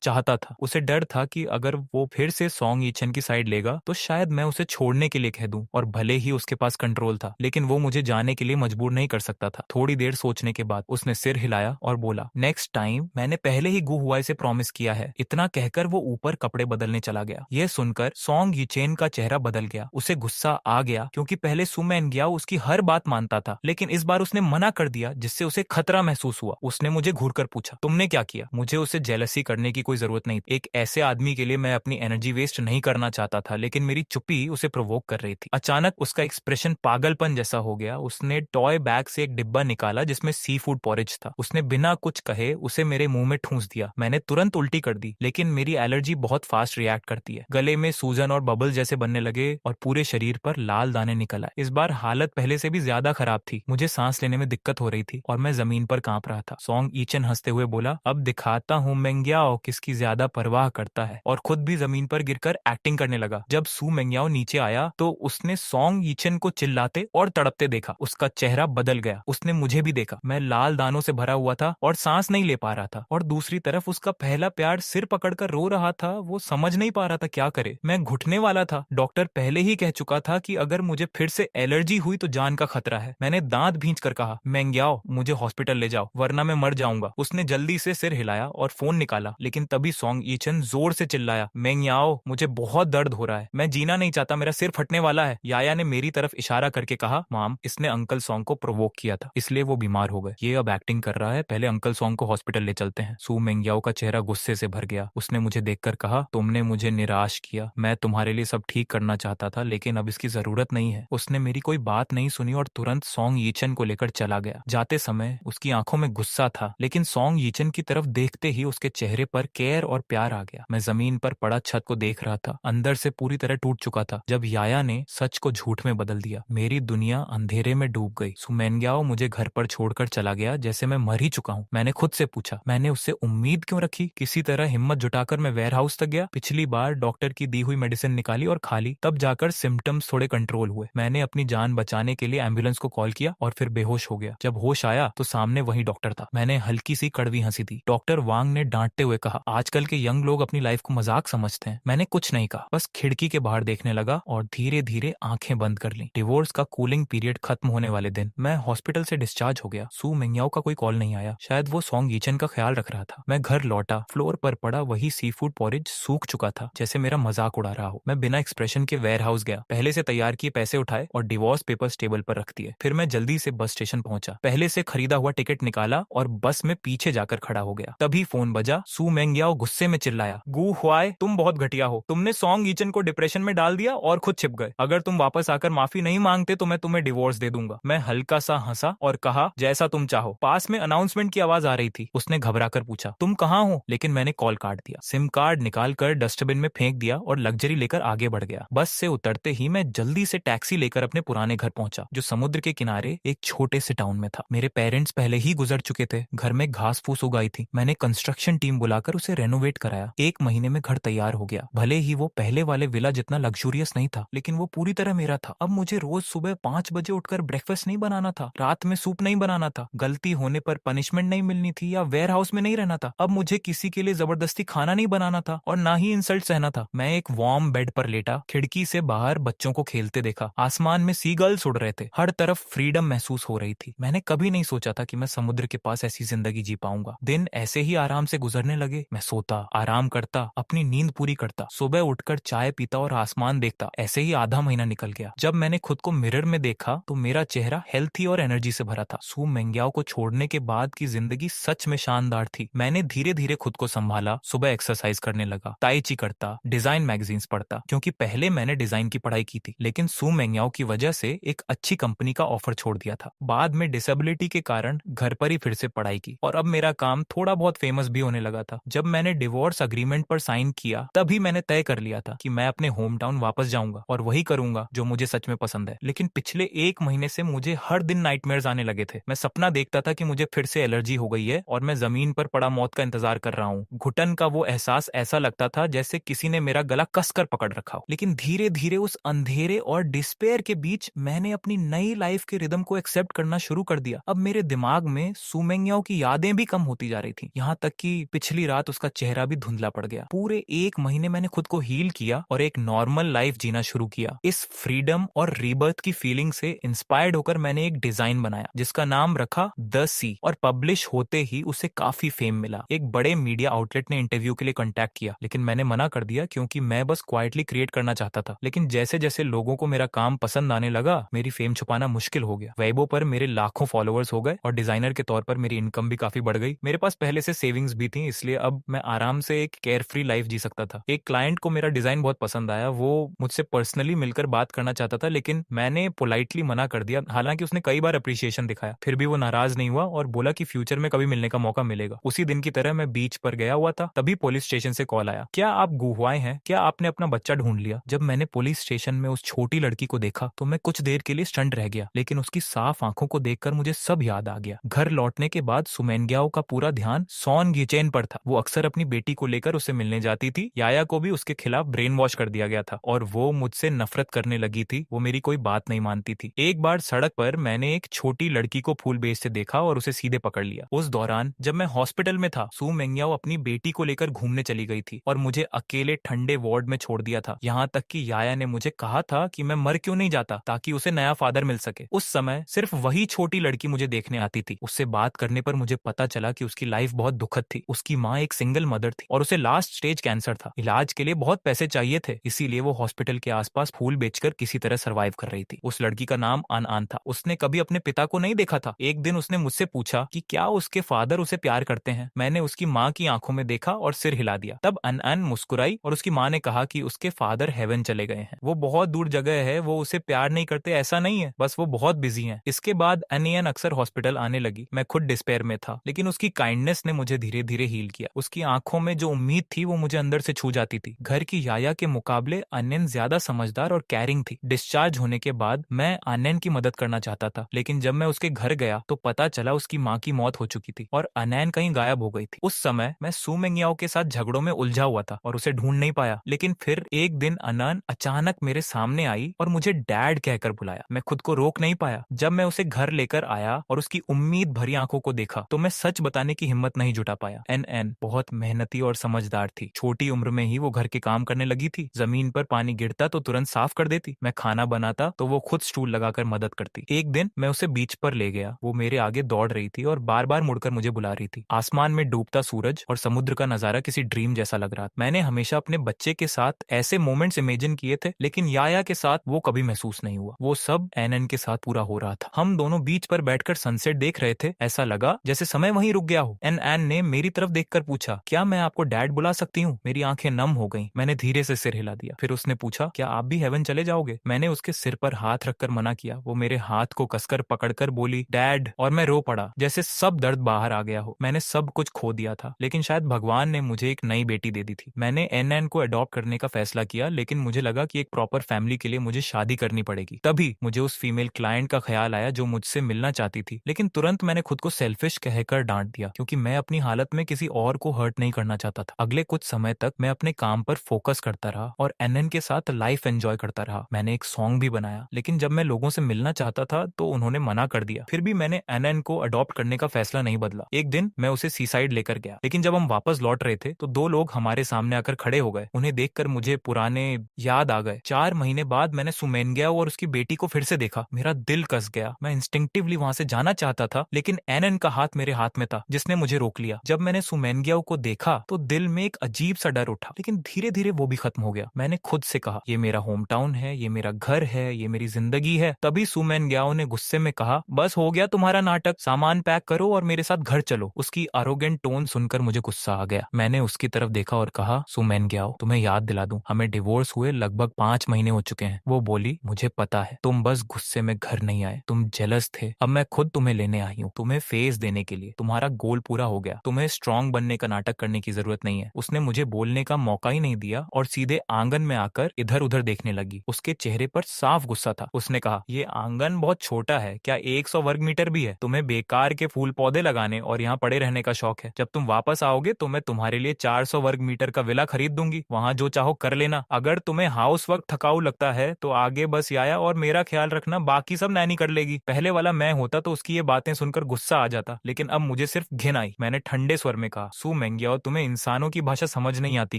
चाहता था, उसे डर था कि अगर वो फिर से सॉन्ग यीचेन की साइड लेगा तो शायद मैं उसे छोड़ने के लिए कह दूं। और भले ही उसके पास कंट्रोल था, लेकिन वो मुझे जाने के लिए मजबूर नहीं कर सकता था। थोड़ी देर सोचने के बाद उसने सिर हिलाया और बोला, नेक्स्ट टाइम मैंने पहले ही गु हुआई से प्रॉमिस किया है। इतना कहकर वो ऊपर कपड़े बदलने चला गया। यह सुनकर सॉन्ग यीचेन का चेहरा बदल गया। उसे गुस्सा आ गया क्योंकि पहले सु मेंग्याओ उसकी हर बात मानता था, लेकिन इस बार उसने मना कर दिया जिससे उसे खतरा महसूस हुआ। उसने मुझे घूरकर पूछा, तुमने क्या किया? मुझे उसे जेलसी करने की कोई जरूरत नहीं। एक ऐसे आदमी के लिए मैं अपनी एनर्जी वेस्ट नहीं करना चाहता था, लेकिन मेरी चुप्पी उसे प्रोवोक कर रही थी। अचानक उसका एक्सप्रेशन पागलपन जैसा हो गया। उसने टॉय बैग से एक डिब्बा निकाला जिसमें सी फूड पॉरेज था। उसने बिना कुछ कहे उसे मेरे मुंह में ठूंस दिया। मैंने तुरंत उल्टी कर दी, लेकिन मेरी एलर्जी बहुत फास्ट रिएक्ट करती है। गले में सूजन और बबल जैसे बनने लगे और पूरे शरीर पर लाल दाने निकल आए। इस बार हालत पहले से भी ज्यादा खराब थी। मुझे सांस लेने में दिक्कत हो रही थी और मैं जमीन पर कांप रहा था। सॉन्ग यीचेन हंसते हुए बोला, अब दिखाता हूँ मेंग्याओ किसकी ज्यादा परवाह करता है, और खुद भी जमीन पर गिरकर एक्टिंग करने लगा। जब सु मेंग्याओ नीचे आया तो उसने सॉन्ग यीचेन को चिल्लाते और तड़पते देखा। उसका चेहरा बदल गया। उसने मुझे भी देखा। मैं लाल दानों से भरा हुआ था और सांस नहीं ले पा रहा था, और दूसरी तरफ उसका पहला प्यार सिर पकड़कर रो रहा था। वो समझ नहीं पा रहा था क्या करे। मैं घुटने वाला था। डॉक्टर पहले ही कह चुका था कि अगर मुझे फिर से एलर्जी हुई तो जान का खतरा है। मैंने दांत भींच कर कहा, मेंग्याओ मुझे हॉस्पिटल ले जाओ वरना मैं मर जाऊंगा। उसने जल्दी से सिर हिलाया और फोन निकाला, लेकिन तभी सॉन्ग यीचेन जोर से चिल्लाया, मेंग्याओ मुझे बहुत दर्द हो रहा है, मैं जीना नहीं चाहता, मेरा सिर फटने वाला है। याया ने मेरी तरफ इशारा करके कहा, माम इसने अंकल सॉन्ग को प्रोवोक किया था, इसलिए वो बीमार हो गए। ये अब एक्टिंग कर रहा है, पहले अंकल सॉन्ग को हॉस्पिटल ले चलते हैं। सु मेंग्याओ का चेहरा गुस्से से भर गया। उसने मुझे देखकर कहा, तुमने मुझे निराश किया। मैं तुम्हारे लिए सब ठीक करना चाहता था, लेकिन अब इसकी जरूरत नहीं है। उसने मेरी कोई बात नहीं सुनी और तुरंत सॉन्ग यीचेन को लेकर चला गया। जाते समय उसकी आंखों में गुस्सा था, लेकिन सॉन्ग यीचेन की तरफ देखते ही उसके चेहरे पर केयर और प्यार आ गया। मैं जमीन पर पड़ा छत को देख रहा था, अंदर से पूरी तरह टूट चुका था। जब याया ने सच को झूठ में बदल दिया, मेरी दुनिया अंधेरे में डूब गई। सु मेंग्याओ मुझे घर पर छोड़कर चला गया जैसे मैं मर ही चुका हूँ। मैंने खुद से पूछा, मैंने उससे उम्मीद क्यों रखी? किसी तरह हिम्मत जुटाकर मैं वेयर हाउस तक गया। पिछली बार डॉक्टर की दी हुई मेडिसिन निकाली और खा ली, तब जाकर सिम्टम्स थोड़े कंट्रोल हुए। मैंने अपनी जान बचाने के लिए एम्बुलेंस को कॉल किया और फिर बेहोश हो गया। जब होश आया तो सामने वही डॉक्टर था। मैंने हल्की सी कड़वी हंसी दी। डॉक्टर वांग ने डांटते हुए कहा, आजकल के यंग लोग अपनी लाइफ को मजाक समझते हैं। मैंने कुछ नहीं कहा, बस खिड़की के बाहर देखने लगा और धीरे धीरे आंखें बंद कर ली। डिवोर्स का कूलिंग पीरियड खत्म होने वाले दिन मैं हॉस्पिटल से डिस्चार्ज हो गया। सु मेंग्याओ का कोई कॉल नहीं आया। शायद वो सॉन्ग यीचेन का ख्याल रख रहा था। मैं घर लौटा। फ्लोर पर पड़ा वही सी फूड पॉरेज सूख चुका था, जैसे मेरा मजाक उड़ा रहा हो। मैं बिना एक्सप्रेशन के वेयर हाउस गया। पहले से तैयार किए पैसे उठाए और डिवोर्स पेपर्स टेबल पर रख दिए। फिर मैं जल्दी से बस स्टेशन पहुंचा। पहले से खरीदा हुआ टिकट निकाला और बस में पीछे जाकर खड़ा हो गया। तभी फोन बजा। सु मेंग्याओ मेंग्याओ गुस्से में चिल्लाया, गू हुआए, तुम बहुत घटिया हो, तुमने सॉन्ग ईचन को डिप्रेशन में डाल दिया और खुद छिप गए। अगर तुम वापस आकर माफी नहीं मांगते तो मैं तुम्हें डिवोर्स दे दूंगा। मैं हल्का सा हंसा और कहा, जैसा तुम चाहो। पास में अनाउंसमेंट की आवाज आ रही थी। उसने घबरा कर पूछा, तुम कहाँ हो? लेकिन मैंने कॉल काट दिया, सिम कार्ड निकाल कर डस्टबिन में फेंक दिया और लग्जरी लेकर आगे बढ़ गया। बस से उतरते ही मैं जल्दी से टैक्सी लेकर अपने पुराने घर पहुंचा, जो समुद्र के किनारे एक छोटे से टाउन में था। मेरे पेरेंट्स पहले ही गुजर चुके थे। घर में घास फूस उगाई थी। मैंने कंस्ट्रक्शन टीम बुलाकर उसे रेनोवेट कराया। 1 महीने में घर तैयार हो गया। भले ही वो पहले वाले विला जितना लग्जूरियस नहीं था, लेकिन वो पूरी तरह मेरा था। अब मुझे रोज सुबह 5 बजे उठकर ब्रेकफास्ट नहीं बनाना था, रात में सूप नहीं बनाना था, गलती होने पर पनिशमेंट नहीं मिलनी थी या वेयर हाउस में नहीं रहना था। अब मुझे किसी के लिए जबरदस्ती खाना नहीं बनाना था और ना ही इंसल्ट सहना था। मैं एक वार्म बेड पर लेटा खिड़की से बाहर बच्चों को खेलते देखा। आसमान में सीगल्स उड़ रहे थे। हर तरफ फ्रीडम महसूस हो रही थी। मैंने कभी नहीं सोचा था कि मैं समुद्र के पास ऐसी जिंदगी जी पाऊंगा। दिन ऐसे ही आराम से गुजरने लगे। मैं सोता, आराम करता, अपनी नींद पूरी करता, सुबह उठकर चाय पीता और आसमान देखता। ऐसे ही आधा महीना निकल गया। जब मैंने खुद को मिरर में देखा तो मेरा चेहरा हेल्थी और एनर्जी से भरा था। सू मेंग्याओ को छोड़ने के बाद की जिंदगी सच में शानदार थी। मैंने धीरे धीरे खुद को संभाला। सुबह एक्सरसाइज करने लगा, ताई ची करता, डिजाइन मैगजीन्स पढ़ता, क्योंकि पहले मैंने डिजाइन की पढ़ाई की थी, लेकिन सू मेंग्याओ की वजह से एक अच्छी कंपनी का ऑफर छोड़ दिया था। बाद में डिसेबिलिटी के कारण घर पर ही फिर से पढ़ाई की और अब मेरा काम थोड़ा बहुत फेमस भी होने लगा था। जब मैंने डिवोर्स अग्रीमेंट पर साइन किया तभी मैंने तय कर लिया था कि मैं अपने होम टाउन वापस जाऊंगा और वही करूंगा जो मुझे सच में पसंद है। लेकिन पिछले 1 महीने से मुझे हर दिन नाइटमेयर्स आने लगे थे। मैं सपना देखता था कि मुझे फिर से एलर्जी हो गई है और मैं जमीन पर पड़ा मौत का इंतजार कर रहा हूँ। घुटन का वो एहसास ऐसा लगता था जैसे किसी ने मेरा गला कसकर पकड़ रखा हो। लेकिन धीरे धीरे उस अंधेरे और डिस्पेयर के बीच मैंने अपनी नई लाइफ के रिदम को एक्सेप्ट करना शुरू कर दिया। अब मेरे दिमाग में सू मेंग्याओ की यादें भी कम होती जा रही थी, यहाँ तक कि पिछली रात उसका चेहरा भी धुंधला पड़ गया। पूरे 1 महीने मैंने खुद को हील किया और एक नॉर्मल लाइफ जीना शुरू किया। इस फ्रीडम और रीबर्थ की फीलिंग से इंस्पायर्ड होकर मैंने एक डिजाइन बनाया जिसका नाम रखा द सी, और पब्लिश होते ही उसे काफी फेम मिला। एक बड़े मीडिया आउटलेट ने इंटरव्यू के लिए कांटेक्ट किया, लेकिन मैंने मना कर दिया क्योंकि मैं बस क्वाइटली क्रिएट करना चाहता था। लेकिन जैसे जैसे लोगों को मेरा काम पसंद आने लगा, मेरी फेम छुपाना मुश्किल हो गया। वेबो पर मेरे लाखों फॉलोअर्स हो गए और डिजाइनर के तौर पर मेरी इनकम भी काफी बढ़ गई। मेरे पास पहले से सेविंग्स भी थी, इसलिए अब मैं आराम से एक केयर फ्री लाइफ जी सकता था। एक क्लाइंट को मेरा डिजाइन बहुत पसंद आया। वो मुझसे पर्सनली मिलकर बात करना चाहता था, लेकिन मैंने पोलाइटली मना कर दिया। हालांकि उसने कई बार अप्रिशिएशन दिखाया, फिर भी वो नाराज नहीं हुआ और बोला कि फ्यूचर में कभी मिलने का मौका मिलेगा। उसी दिन की तरह मैं बीच पर गया हुआ था, तभी पुलिस स्टेशन से कॉल आया, क्या आप गुहुआए हैं? क्या आपने अपना बच्चा ढूंढ लिया? जब मैंने पुलिस स्टेशन में उस छोटी लड़की को देखा तो मैं कुछ देर के लिए स्टंट रह गया, लेकिन उसकी साफ आंखों को देखकर मुझे सब याद आ गया। घर लौटने के बाद सुमेंग्याओ का पूरा ध्यान सॉन गिचेन पर था। वो अक्सर अपनी बेटी को लेकर उसे मिलने जाती थी। याया को भी उसके खिलाफ ब्रेन वॉश कर दिया गया था और वो मुझसे नफरत करने लगी थी। वो मेरी कोई बात नहीं मानती थी। एक बार सड़क पर मैंने एक छोटी लड़की को फूल बेचते देखा और उसे सीधे पकड़ लिया। उस दौरान जब मैं हॉस्पिटल में था, सू मेंग्याओ अपनी बेटी को लेकर घूमने चली गई थी और मुझे अकेले ठंडे वार्ड में छोड़ दिया था। यहाँ तक कि याया ने मुझे कहा था कि मैं मर क्यों नहीं जाता ताकि उसे नया फादर मिल सके। उस समय सिर्फ वही छोटी लड़की मुझे देखने आती थी। उससे बात करने पर मुझे पता चला कि उसकी लाइफ बहुत दुखद थी। उसकी माँ एक सिंगल मदर थी और उसे लास्ट स्टेज कैंसर था। इलाज के लिए बहुत पैसे चाहिए थे, इसीलिए वो हॉस्पिटल के आसपास फूल बेचकर किसी तरह सरवाइव कर रही थी। उस लड़की का नाम अनआन था। उसने कभी अपने पिता को नहीं देखा था। एक दिन उसने मुझसे पूछा कि क्या उसके फादर उसे प्यार करते हैं। मैंने उसकी माँ की आंखों में देखा और सिर हिला दिया। तब अनआन मुस्कुराई और उसकी माँ ने कहा कि उसके फादर हेवन चले गए हैं। वो बहुत दूर जगह है, वो उसे प्यार नहीं करते ऐसा नहीं है, बस वो बहुत बिजी हैं। इसके बाद अनियन अक्सर हॉस्पिटल आने लगी। मैं खुद डिस्पेयर में था, लेकिन उसकी काइंडनेस ने मुझे धीरे धीरे हील किया। उसकी आंखों में जो उम्मीद थी वो मुझे अंदर से छू जाती थी। घर की याया के मुकाबले अनियन ज्यादा समझदार और कैरिंग थी। डिस्चार्ज होने के बाद मैं अनियन की मदद करना चाहता था, लेकिन जब मैं उसके घर गया तो पता चला उसकी माँ की मौत हो चुकी थी और अनैन कहीं गायब हो गई थी। उस समय मैं सू मेंग्याओ के साथ झगड़ों में उलझा हुआ था और उसे ढूंढ नहीं पाया। लेकिन फिर एक दिन अनैन अचानक मेरे सामने आई और मुझे डैड कहकर बुलाया। मैं खुद को रोक नहीं पाया। जब मैं उसे घर लेकर आया और उसकी उम्मीद भरी आंखों को देखा तो मैं सच बताने की हिम्मत नहीं जुटा पाया। एन बहुत मेहनती और समझदार थी। छोटी उम्र में ही वो घर के काम करने लगी थी। जमीन पर पानी गिरता तो तुरंत साफ कर देती। मैं खाना बनाता तो वो खुद स्टूल लगाकर मदद करती। एक दिन मैं उसे बीच पर ले गया। वो मेरे आगे दौड़ रही थी और बार बार मुड़कर मुझे बुला रही थी। आसमान में डूबता सूरज और समुद्र का नजारा किसी ड्रीम जैसा लग रहा था। मैंने हमेशा अपने बच्चे के साथ ऐसे मोमेंट्स इमेजिन किए थे, लेकिन याया के साथ वो कभी महसूस नहीं हुआ। वो सब एनएन के साथ पूरा हो रहा था। हम दोनों बीच पर बैठकर सनसेट देख रहे थे। ऐसा लगा जैसे समय वहीं रुक गया हो। एन ने मेरी तरफ देखकर पूछा, पूछा, क्या मैं आपको डैड बुला सकती हूँ? मेरी आंखें नम हो गईं। मैंने धीरे से सिर हिला दिया। फिर उसने पूछा, क्या आप भी हेवन चले जाओगे? मैंने उसके सिर पर हाथ रखकर मना किया। वो मेरे हाथ को कसकर पकड़कर बोली, डैड, और मैं रो पड़ा, जैसे सब दर्द बाहर आ गया हो। मैंने सब कुछ खो दिया था, लेकिन शायद भगवान ने मुझे एक नई बेटी दे दी थी। मैंने एन को अडॉप्ट करने का फैसला किया, लेकिन मुझे लगा कि एक प्रॉपर फैमिली के लिए मुझे शादी करनी पड़ेगी। तभी मुझे उस फीमेल क्लाइंट का ख्याल आया जो मुझसे मिलना चाहती थी, लेकिन तुरंत मैंने खुद को सेल्फिश कहकर डांट दिया, क्योंकि मैं अपनी हालत में किसी और को हर्ट नहीं करना चाहता था। अगले कुछ समय तक मैं अपने काम पर फोकस करता रहा और एन के साथ लाइफ एंजॉय करता रहा। मैंने एक सॉन्ग भी बनाया, लेकिन जब मैं लोगों से मिलना चाहता था तो उन्होंने मना कर दिया। फिर भी मैंने एन को अडॉप्ट करने का फैसला नहीं बदला। एक दिन मैं उसे सीसाइड लेकर गया, लेकिन जब हम वापस लौट रहे थे तो दो लोग हमारे सामने आकर खड़े हो गए। उन्हें देखकर मुझे पुराने याद आ गए। 4 महीने बाद मैंने सुमेनग्याओ और उसकी बेटी को फिर से देखा। मेरा दिल कस गया। मैं इंस्टिंक्टिवली वहां से जाना चाहता था, लेकिन एन का हाथ मेरे हाथ में था, जिसने मुझे रोक लिया। जब मैंने सुमेनग्याओ को देखा तो दिल में एक अजीब सा डर उठा, लेकिन धीरे धीरे वो भी खत्म हो गया। मैंने खुद से कहा, ये मेरा होम टाउन है, ये मेरा घर है, ये मेरी जिंदगी है। तभी सुमेनग्याओ ने गुस्से में कहा, बस हो गया तुम्हारा नाटक, सामान पैक करो और मेरे साथ घर चलो। उसकी आरोगेंट टोन सुनकर मुझे गुस्सा आ गया। मैंने उसकी तरफ देखा और कहा, सुमेनग्याओ, तुम्हें याद दिला दूं, हमें डिवोर्स हुए लगभग 5 महीने हो चुके हैं। वो बोली, मुझे पता है, तुम बस गुस्से में घर नहीं आए, तुम जेलस थे। अब मैं खुद तुम्हें लेने आई हूँ, तुम्हें फेस देने के लिए। तुम्हारा गोल पूरा हो गया, तुम्हें स्ट्रांग बनने का नाटक करने की जरूरत नहीं है। उसने मुझे बोलने का मौका ही नहीं दिया और सीधे आंगन में आकर इधर उधर देखने लगी। उसके चेहरे पर साफ गुस्सा था। उसने कहा, ये आंगन बहुत छोटा है, क्या 100 वर्ग मीटर भी है? तुम्हें बेकार के फूल पौधे लगाने और यहाँ पड़े रहने का शौक है। जब तुम वापस आओगे तो मैं तुम्हारे लिए 400 वर्ग मीटर का विला खरीद दूंगी, वहाँ जो चाहो कर लेना। अगर तुम्हें हाउस वर्क थकाऊ लगता है तो आगे बस आया और मेरा ख्याल रखना, बाकी सब नैनी कर लेगी। पहले वाला मैं होता तो उसकी ये बातें सुनकर गुस्सा आ जाता, लेकिन अब मुझे सिर्फ घिन आई। मैंने ठंडे स्वर में कहा, सुमेनग्याओ, तुम्हें इंसानों की भाषा समझ नहीं आती